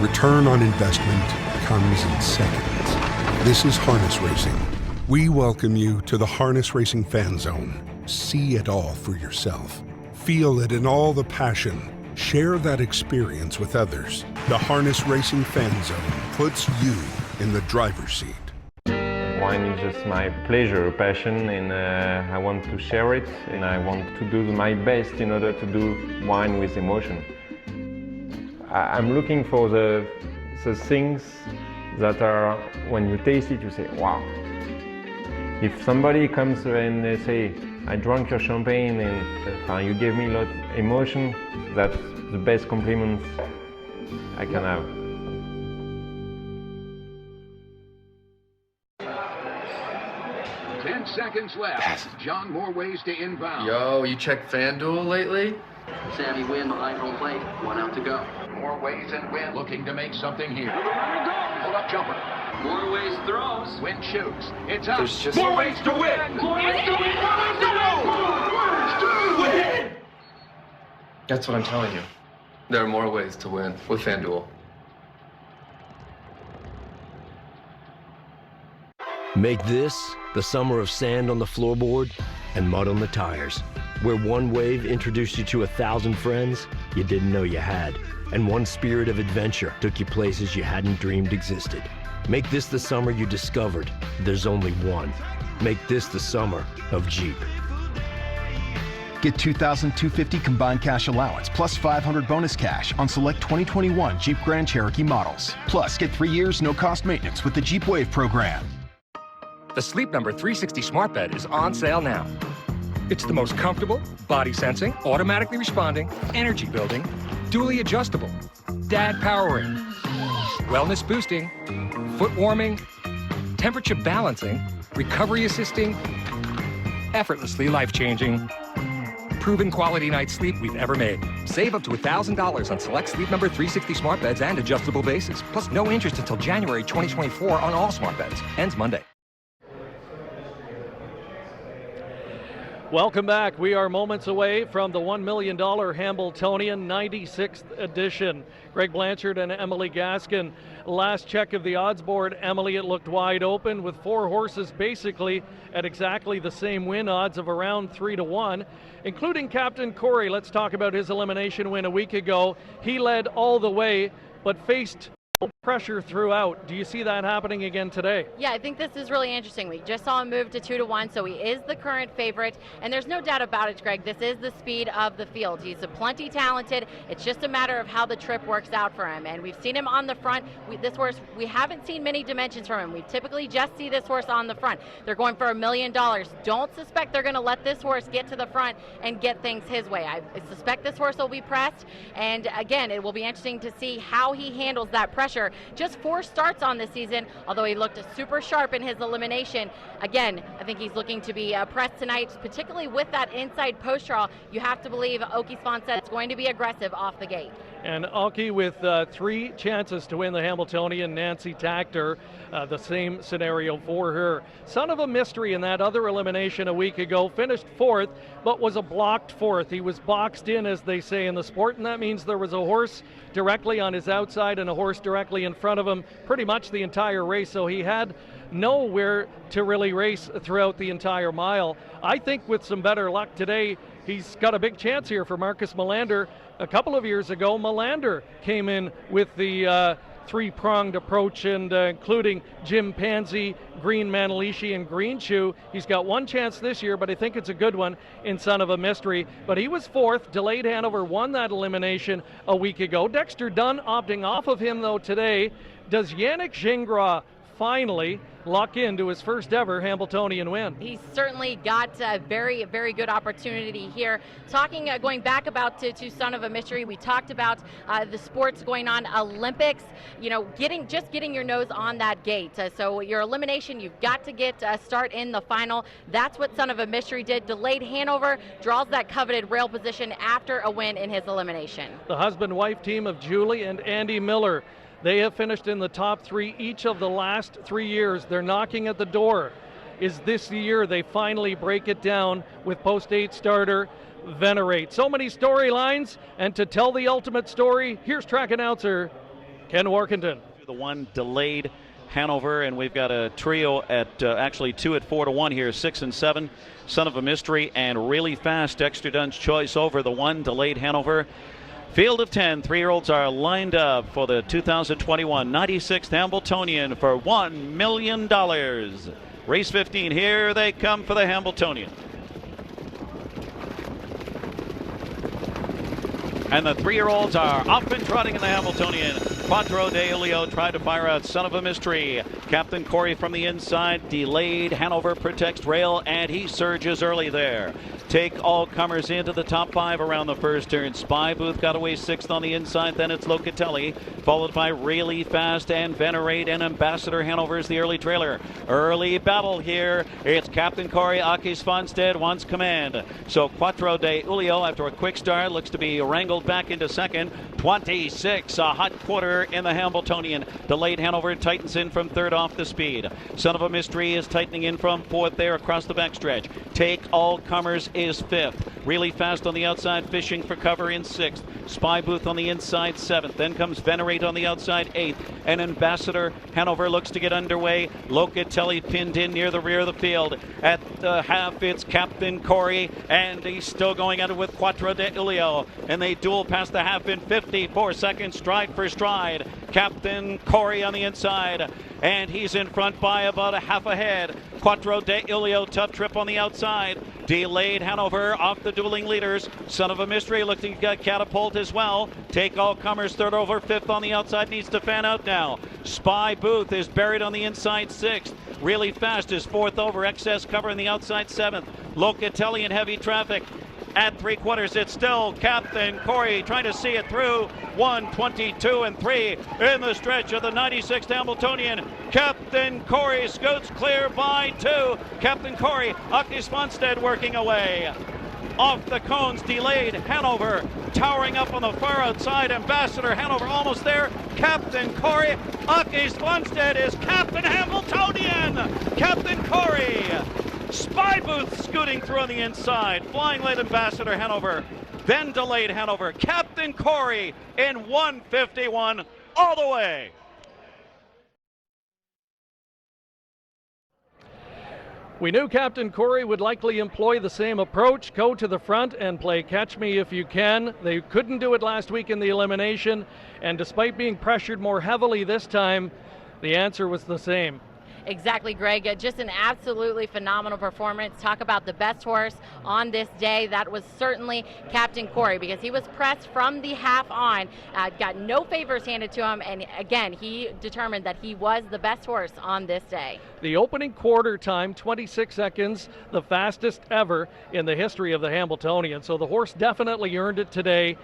Return on investment comes in seconds. This is harness racing. We welcome you to the Harness Racing Fan Zone. See it all for yourself. Feel it in all the passion. Share that experience with others. The Harness Racing Fan Zone puts you in the driver's seat. Wine is just my pleasure, passion, and I want to share it, and I want to do my best in order to do wine with emotion. I'm looking for the things that are, when you taste it, you say, wow. If somebody comes and they say, I drank your champagne and you gave me a lot of emotion, that's the best compliment I can have. Seconds left. John, more ways to inbound. Yo, you checked FanDuel lately? Sammy Wynn behind home plate. 1 out to go. More ways and Wynn looking to make something here. Hold up jumper. More ways throws. Wynn shoots. It's up. There's just more ways to win. More ways to win. More ways to win. More ways to win. That's what I'm telling you. There are more ways to win with FanDuel. Make this the summer of sand on the floorboard and mud on the tires, where one wave introduced you to 1,000 friends you didn't know you had, and one spirit of adventure took you places you hadn't dreamed existed. Make this the summer you discovered there's only one. Make this the summer of Jeep. Get $2,250 combined cash allowance plus $500 bonus cash on select 2021 Jeep Grand Cherokee models. Plus, get 3 years no-cost maintenance with the Jeep Wave program. The Sleep Number 360 smart bed is on sale now. It's the most comfortable, body-sensing, automatically responding, energy-building, dually adjustable, dad-powering, wellness-boosting, foot-warming, temperature-balancing, recovery-assisting, effortlessly life-changing, proven quality night's sleep we've ever made. Save up to $1,000 on select Sleep Number 360 smart beds and adjustable bases. Plus no interest until January 2024 on all smart beds. Ends Monday. Welcome back. We are moments away from the $1 million Hambletonian 96th edition. Greg Blanchard and Emily Gaskin. Last check of the odds board, Emily, it looked wide open with 4 horses basically at exactly the same win odds of around 3-1, including Captain Corey. Let's talk about his elimination win a week ago. He led all the way, but faced pressure throughout. Do you see that happening again today? Yeah, I think this is really interesting. We just saw him move to 2-1, so he is the current favorite, and there's no doubt about it, Greg. This is the speed of the field. He's plenty talented. It's just a matter of how the trip works out for him, and we've seen him on the front. This horse, we haven't seen many dimensions from him. We typically just see this horse on the front. They're going for $1 million. Don't suspect they're going to let this horse get to the front and get things his way. I suspect this horse will be pressed, and again, it will be interesting to see how he handles that pressure. Just 4 starts on this season, although he looked super sharp in his elimination. Again, I think he's looking to be pressed tonight, particularly with that inside post draw. You have to believe Oki Sponset is going to be aggressive off the gate. And Oki with 3 chances to win the Hamiltonian. Nancy Tactor, the same scenario for her. Son of a Mystery in that other elimination a week ago, finished 4th, but was a blocked 4th. He was boxed in, as they say in the sport, and that means there was a horse directly on his outside and a horse directly in front of him pretty much the entire race, so he had nowhere to really race throughout the entire mile. I think with some better luck today, he's got a big chance here for Marcus Melander. A couple of years ago, Melander came in with the 3-pronged approach, and including Jim Pansy, Green Manalishi, and Green Shoe. He's got 1 chance this year, but I think it's a good one in Son of a Mystery. But he was 4th. Delayed Hanover won that elimination a week ago. Dexter Dunn opting off of him, though, today. Does Yannick Gingras finally lock into his first ever Hambletonian win? He's certainly got a very, very good opportunity here. Going back about to Son of a Mystery, we talked about the sports going on, Olympics, getting your nose on that gate. So your elimination, you've got to get a start in the final. That's what Son of a Mystery did. Delayed Hanover draws that coveted rail position after a win in his elimination. The husband-wife team of Julie and Andy Miller, they have finished in the top 3 each of the last 3 years. They're knocking at the door. Is this the year they finally break it down with post-8 starter Venerate? So many storylines, and to tell the ultimate story, here's track announcer Ken Workington. The one Delayed Hanover, and we've got a trio at actually 2 at 4-1 here, 6 and 7. Son of a Mystery and Really Fast, Dexter Dunn's choice over the one Delayed Hanover. Field of 10, 3-year-olds are lined up for the 2021 96th Hambletonian for $1 million. Race 15, here they come for the Hambletonian. And the 3-year-olds are off and trotting in the Hamiltonian. Quattro de Julio tried to fire out Son of a Mystery. Captain Corey from the inside. Delayed Hanover protects rail, and he surges early there. Take all comers into the top 5 around the first turn. Spy Booth got away 6th on the inside. Then it's Locatelli, followed by Really Fast and Venerate, and Ambassador Hanover is the early trailer. Early battle here. It's Captain Corey. Aki Svanstedt wants command. So Quattro de Julio, after a quick start, looks to be wrangled back into second. 26, a hot quarter here in the Hambletonian. Delayed Hanover tightens in from third off the speed. Son of a Mystery is tightening in from fourth there across the backstretch. Take All Comers is fifth. Really fast on the outside, fishing for cover in sixth. Spy Booth on the inside, seventh. Then comes Venerate on the outside, eighth. And Ambassador Hanover looks to get underway. Locatelli pinned in near the rear of the field. At the half, it's Captain Corey, and he's still going at it with Quattro de Ilio. And they duel past the half in 54 seconds, stride for stride. Captain Corey on the inside, and he's in front by about a half a head. Quattro de Ilio, tough trip on the outside. Delayed Hanover off the dueling leaders. Son of a Mystery looking to catapult as well. Take All Comers third over fifth on the outside, needs to fan out now. Spy Booth is buried on the inside sixth. Really fast is fourth over, excess cover on the outside seventh. Locatelli in heavy traffic. At 3/4, it's still Captain Corey trying to see it through. 1:22 and 3 in the stretch of the 96th Hamiltonian. Captain Corey scoots clear by 2. Captain Corey, Aki Svanstedt working away. Off the cones, Delayed Hanover towering up on the far outside. Ambassador Hanover almost there. Captain Corey, Aki Svanstedt is Captain Hamiltonian. Captain Corey. Spy Booth scooting through on the inside. Flying late Ambassador Hanover. Then Delayed Hanover. Captain Corey in 1:51 all the way. We knew Captain Corey would likely employ the same approach, go to the front and play catch me if you can. They couldn't do it last week in the elimination, and despite being pressured more heavily this time, the answer was the same. Exactly, Greg. Just an absolutely phenomenal performance. Talk about the best horse on this day. That was certainly Captain Corey, because he was pressed from the half on, got no favors handed to him, and again, he determined that he was the best horse on this day. The opening quarter time, 26 seconds, the fastest ever in the history of the Hambletonian. So the horse definitely earned it today.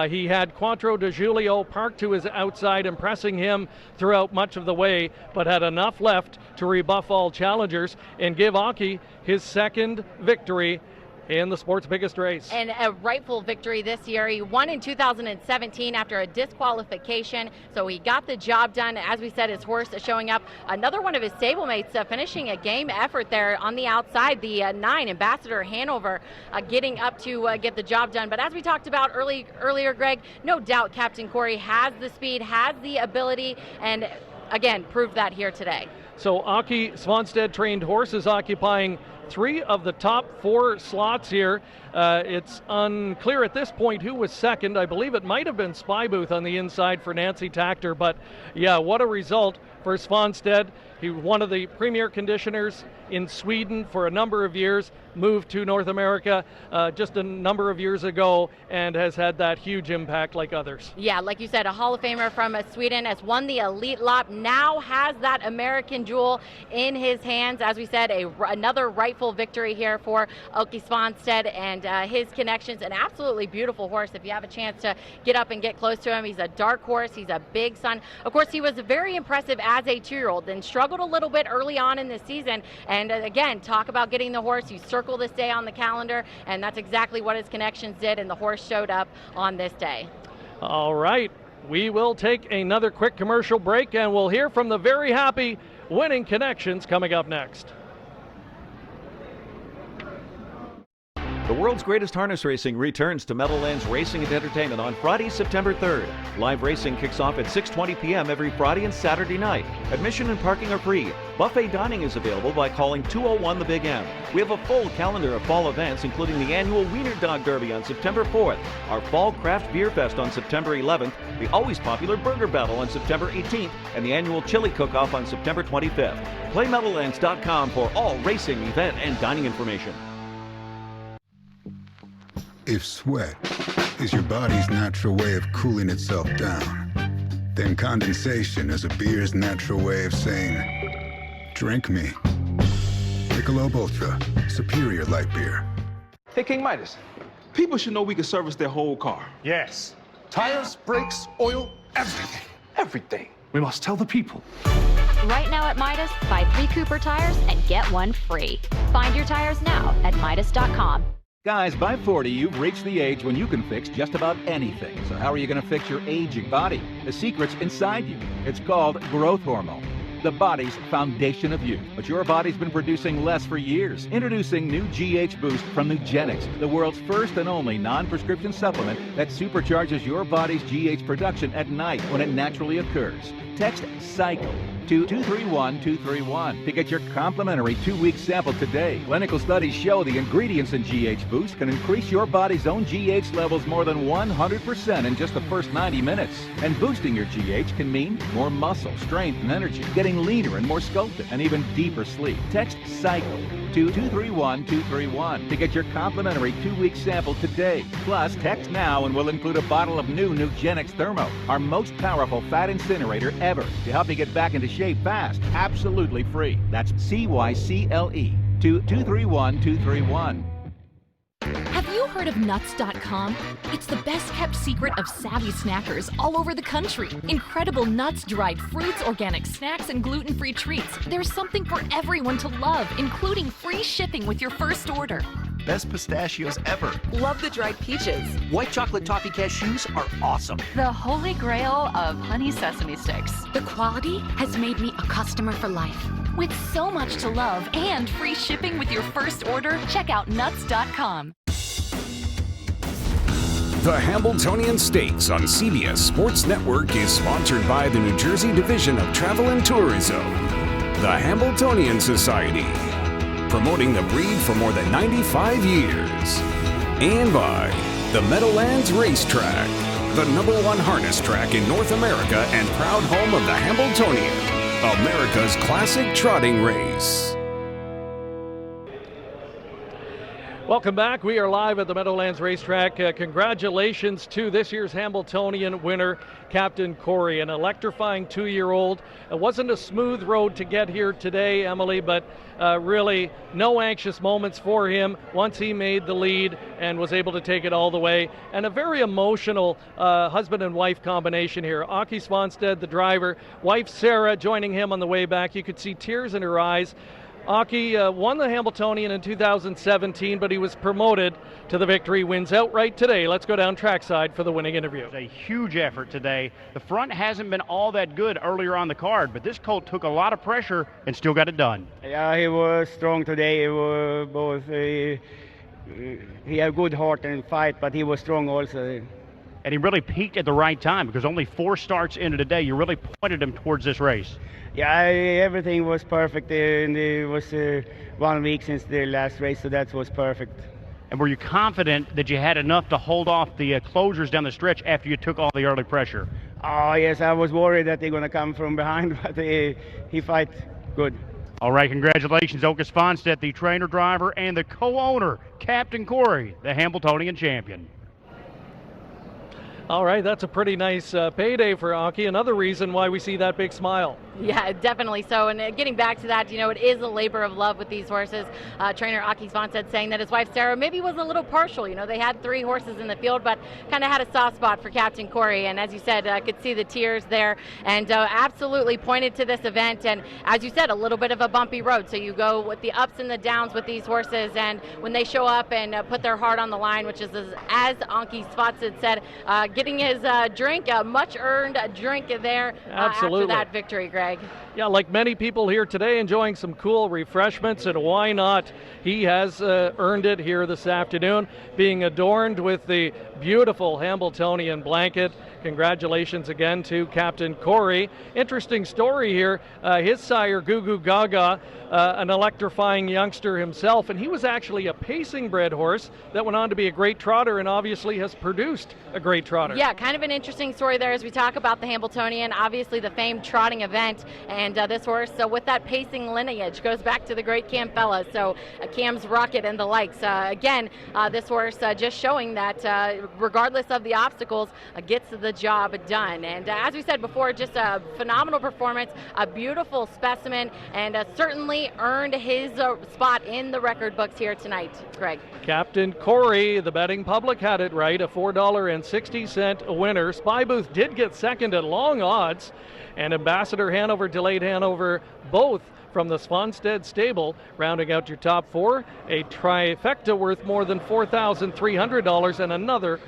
He had Quattro de Giulio parked to his outside, impressing him throughout much of the way, but had enough left to rebuff all challengers and give Aki his second victory in the sport's biggest race. And a rightful victory this year. He won in 2017 after a disqualification, so he got the job done. As we said, his horse showing up. Another one of his stablemates finishing a game effort there on the outside, the 9, Ambassador Hanover, getting up to get the job done. But as we talked about earlier, Greg, no doubt Captain Corey has the speed, has the ability, and again, proved that here today. So Aki Svanstedt trained horses occupying 3 of the top 4 slots here. It's unclear at this point who was second. I believe it might have been Spy Booth on the inside for Nancy Tactor, but yeah, what a result for Svanstedt. He was one of the premier conditioners in Sweden for a number of years, moved to North America just a number of years ago, and has had that huge impact like others. Yeah, like you said, a Hall of Famer from Sweden, has won the Elite Lop, now has that American jewel in his hands. As we said, another rightful victory here for Aki Svanstedt and his connections. An absolutely beautiful horse. If you have a chance to get up and get close to him, he's a dark horse. He's a big son. Of course, he was very impressive as a 2-year-old, then struggled a little bit early on in the season. And again, talk about getting the horse. You circle this day on the calendar, and that's exactly what his connections did, and the horse showed up on this day. All right, we will take another quick commercial break, and we'll hear from the very happy winning connections coming up next. The world's greatest harness racing returns to Meadowlands Racing and Entertainment on Friday, September 3rd. Live racing kicks off at 6:20 p.m. every Friday and Saturday night. Admission and parking are free. Buffet dining is available by calling 201 the Big M. We have a full calendar of fall events, including the annual Wiener Dog Derby on September 4th, our Fall Craft Beer Fest on September 11th, the always popular Burger Battle on September 18th, and the annual Chili Cook-Off on September 25th. PlayMeadowlands.com for all racing, event, and dining information. If sweat is your body's natural way of cooling itself down, then condensation is a beer's natural way of saying, drink me. Michelob Ultra, superior light beer. Hey, King Midas, people should know we can service their whole car. Yes. Tires, brakes, oil, everything. Everything. We must tell the people. Right now at Midas, buy 3 Cooper tires and get 1 free. Find your tires now at Midas.com. Guys, by 40, you've reached the age when you can fix just about anything. So how are you going to fix your aging body? The secret's inside you. It's called growth hormone, the body's foundation of youth. But your body's been producing less for years. Introducing new GH Boost from Nugenix, the world's first and only non-prescription supplement that supercharges your body's GH production at night when it naturally occurs. Text CYCLE to 231231 to get your complimentary 2-week sample today. Clinical studies show the ingredients in GH Boost can increase your body's own GH levels more than 100% in just the first 90 minutes. And boosting your GH can mean more muscle, strength, and energy, getting leaner and more sculpted, and even deeper sleep. Text CYCLE to 231231 to get your complimentary 2-week sample today. Plus, text now and we'll include a bottle of new Nugenix Thermo, our most powerful fat incinerator ever, to help you get back into shape fast, absolutely free. That's CYCLE to 231231. Have you heard of nuts.com? It's the best kept secret of savvy snackers all over the country. Incredible nuts, dried fruits, organic snacks, and gluten-free treats. There's something for everyone to love, including free shipping with your first order. Best pistachios ever. Love the dried peaches. White chocolate toffee cashews are awesome. The holy grail of honey sesame sticks. The quality has made me a customer for life. With so much to love and free shipping with your first order, check out nuts.com. The Hambletonian Stakes on CBS Sports Network is sponsored by the New Jersey Division of Travel and Tourism, the Hambletonian Society, promoting the breed for more than 95 years, and by the Meadowlands Racetrack, the #1 harness track in North America and proud home of the Hambletonian, America's classic trotting race. Welcome back. We are live at the Meadowlands Racetrack. Congratulations to this year's Hambletonian winner, Captain Corey, an electrifying 2-year-old. It wasn't a smooth road to get here today, Emily, but really no anxious moments for him once he made the lead and was able to take it all the way. And a very emotional husband and wife combination here. Aki Svanstedt, the driver, wife Sarah joining him on the way back. You could see tears in her eyes. Aki won the Hambletonian in 2017, but he was promoted to the victory. Wins outright today. Let's go down trackside for the winning interview. A huge effort today. The front hasn't been all that good earlier on the card, but this colt took a lot of pressure and still got it done. Yeah, he was strong today. He was both. He had a good heart and fight, but he was strong also. And he really peaked at the right time because only 4 starts into the day. You really pointed him towards this race. Yeah, everything was perfect. And it was 1 week since the last race, so that was perfect. And were you confident that you had enough to hold off the closures down the stretch after you took all the early pressure? Oh, yes, I was worried that they're going to come from behind, but he fight good. All right, congratulations, Oka Svanstedt, the trainer, driver, and the co-owner, Captain Corey, the Hambletonian champion. All right, that's a pretty nice payday for Aki. Another reason why we see that big smile. Yeah, definitely so. And getting back to that, it is a labor of love with these horses. Trainer Aki Svanstedt saying that his wife Sarah maybe was a little partial. They had 3 horses in the field, but kind of had a soft spot for Captain Corey. And as you said, could see the tears there, and absolutely pointed to this event. And as you said, a little bit of a bumpy road. So you go with the ups and the downs with these horses, and when they show up and put their heart on the line, which is as Aki Svanstedt said, getting his drink, a much-earned drink there after that victory, Greg. Yeah, like many people here today, enjoying some cool refreshments, and why not? He has earned it here this afternoon, being adorned with the beautiful Hambletonian blanket. Congratulations again to Captain Corey. Interesting story here. His sire, Goo Goo Gaga, an electrifying youngster himself, and he was actually a pacing bred horse that went on to be a great trotter and obviously has produced a great trotter. Yeah, kind of an interesting story there as we talk about the Hambletonian, obviously the famed trotting event, and this horse, so with that pacing lineage, goes back to the great Cam Fella, so Cam's Rocket and the likes. Again, this horse just showing that regardless of the obstacles, gets the job done. And as we said before, just a phenomenal performance, a beautiful specimen, and certainly earned his spot in the record books here tonight, Greg. Captain Corey, the betting public had it right, a $4.60 winner. Spy Booth did get second at long odds, and Ambassador Hanover, Delayed Hanover, both from the Svanstead stable. Rounding out your top 4, a trifecta worth more than $4,300 and another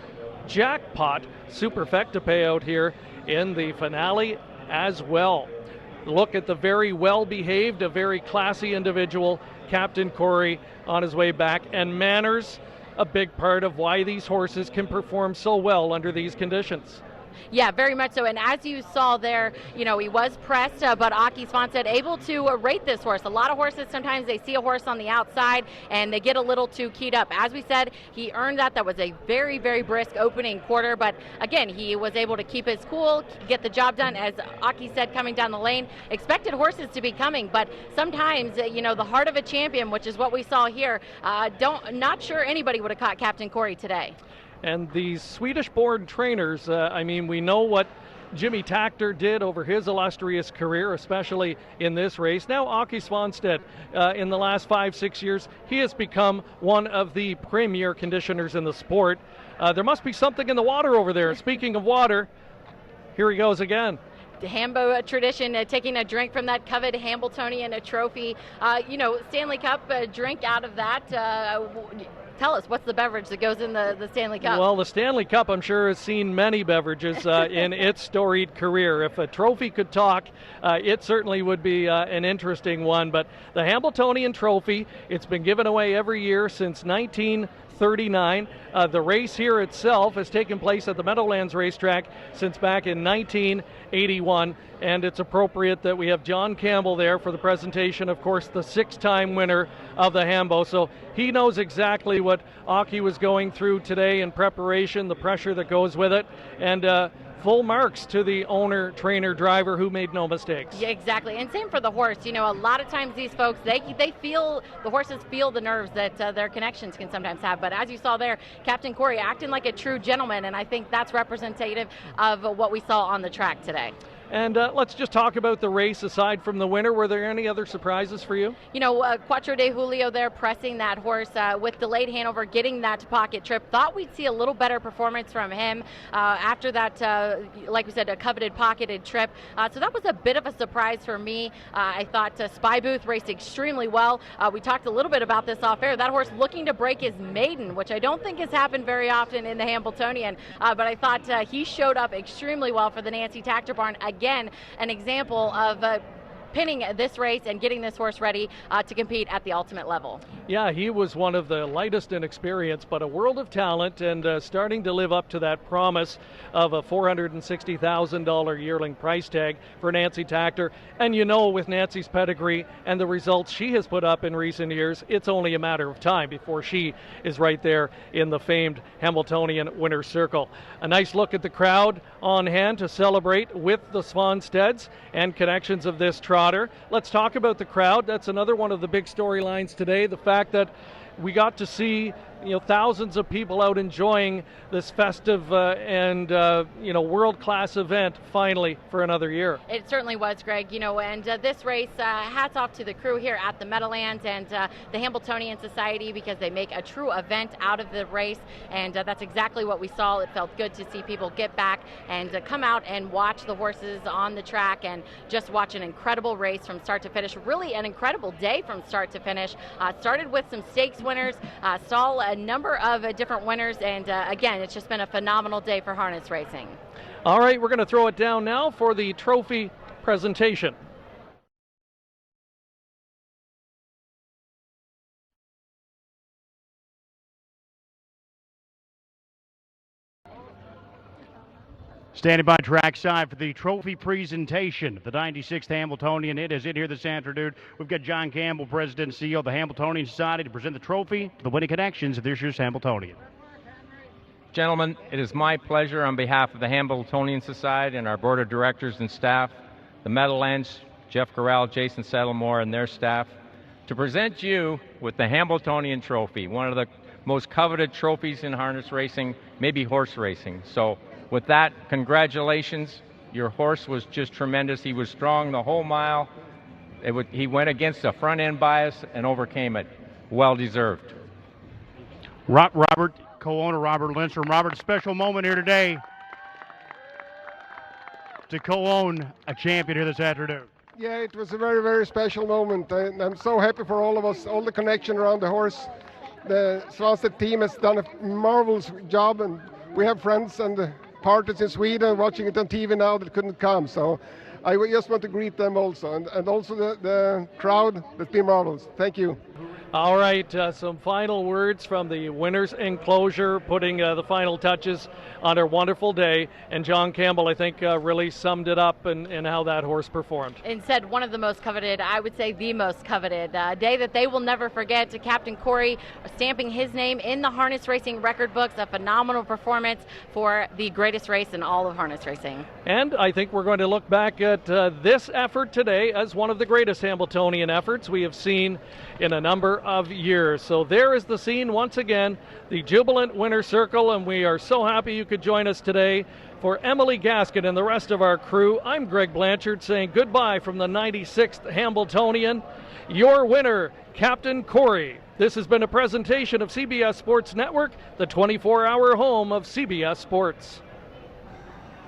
jackpot superfecta payout here in the finale as well. Look at the very well-behaved, a very classy individual, Captain Corey, on his way back, and manners, a big part of why these horses can perform so well under these conditions. Yeah, very much so. And as you saw there, he was pressed, but Aki Svanstead able to rate this horse. A lot of horses, sometimes they see a horse on the outside and they get a little too keyed up. As we said, he earned that. That was a very, very brisk opening quarter. But again, he was able to keep his cool, get the job done. As Aki said, coming down the lane, expected horses to be coming. But sometimes, the heart of a champion, which is what we saw here, not sure anybody would have caught Captain Corey today. And these Swedish-born trainers, we know what Jimmy Takter did over his illustrious career, especially in this race. Now Aki Svanstead, in the last 5-6 years, he has become one of the premier conditioners in the sport. There must be something in the water over there. Speaking of water, here he goes again. The Hambo tradition, taking a drink from that coveted Hambletonian trophy. Stanley Cup drink out of that. Tell us, what's the beverage that goes in the Stanley Cup? Well, the Stanley Cup, I'm sure, has seen many beverages in its storied career. If a trophy could talk, it certainly would be an interesting one. But the Hambletonian Trophy, it's been given away every year since 1939. The race here itself has taken place at the Meadowlands Racetrack since back in 1981, and it's appropriate that we have John Campbell there for the presentation, of course, the 6-time winner of the Hambo. So he knows exactly what Aki was going through today in preparation, the pressure that goes with it, and full marks to the owner, trainer, driver who made no mistakes. Yeah, exactly. And same for the horse. A lot of times these folks, the horses feel the nerves that their connections can sometimes have. But as you saw there, Captain Corey acting like a true gentleman, and I think that's representative of what we saw on the track today. And let's just talk about the race aside from the winner. Were there any other surprises for you? Quattro de Julio there pressing that horse with delayed Hanover, getting that pocket trip. Thought we'd see a little better performance from him after that, like we said, a coveted pocketed trip. So that was a bit of a surprise for me. I thought Spy Booth raced extremely well. We talked a little bit about this off air. That horse looking to break his maiden, which I don't think has happened very often in the Hambletonian. But I thought he showed up extremely well for the Nancy Takter barn. Again, an example of pinning this race and getting this horse ready to compete at the ultimate level. Yeah, he was one of the lightest in experience, but a world of talent, and starting to live up to that promise of a $460,000 yearling price tag for Nancy Takter. And with Nancy's pedigree and the results she has put up in recent years, it's only a matter of time before she is right there in the famed Hamiltonian winner's circle. A nice look at the crowd on hand to celebrate with the Svansteads and connections of this trotter. Let's talk about the crowd. That's another one of the big storylines today. The fact that we got to see thousands of people out enjoying this festive and world-class event finally for another year. It certainly was, Greg. And this race, hats off to the crew here at the Meadowlands and the Hambletonian Society, because they make a true event out of the race, and that's exactly what we saw. It felt good to see people get back and come out and watch the horses on the track and just watch an incredible race from start to finish. Really an incredible day from start to finish. Started with some stakes winners, saw a number of different winners, and again, it's just been a phenomenal day for harness racing. All right, we're going to throw it down now for the trophy presentation. Standing by trackside for the trophy presentation of the 96th Hamiltonian. It is in here this afternoon. We've got John Campbell, President and CEO of the Hamiltonian Society, to present the trophy to the winning connections of this year's Hamiltonian. Gentlemen, it is my pleasure on behalf of the Hambletonian Society and our board of directors and staff, the Meadowlands, Jeff Corral, Jason Settlemore, and their staff, to present you with the Hambletonian Trophy, one of the most coveted trophies in harness racing, maybe horse racing. So with that, congratulations. Your horse was just tremendous. He was strong the whole mile. He went against a front-end bias and overcame it. Well deserved. Robert, co-owner Robert Lindstrom. Robert, special moment here today to co-own a champion here this afternoon. Yeah, it was a very, very special moment. I'm so happy for all of us, all the connection around the horse. The Svanstedt team has done a marvelous job, and we have friends and partners in Sweden watching it on TV now that couldn't come. So I just want to greet them also, and also the crowd that's been marvelous. Thank you. All right, some final words from the winner's enclosure, putting the final touches on our wonderful day. And John Campbell, I think, really summed it up and how that horse performed. And said one of the most coveted, I would say the most coveted day that they will never forget. To Captain Corey stamping his name in the harness racing record books, a phenomenal performance for the greatest race in all of harness racing. And I think we're going to look back at this effort today as one of the greatest Hambletonian efforts we have seen in a number of years. So there is the scene once again, the jubilant winner's circle, and we are so happy you could join us today. For Emily Gaskin and the rest of our crew, I'm Greg Blanchard saying goodbye from the 96th Hambletonian. Your winner, Captain Corey. This has been a presentation of CBS Sports Network, the 24-hour home of CBS Sports.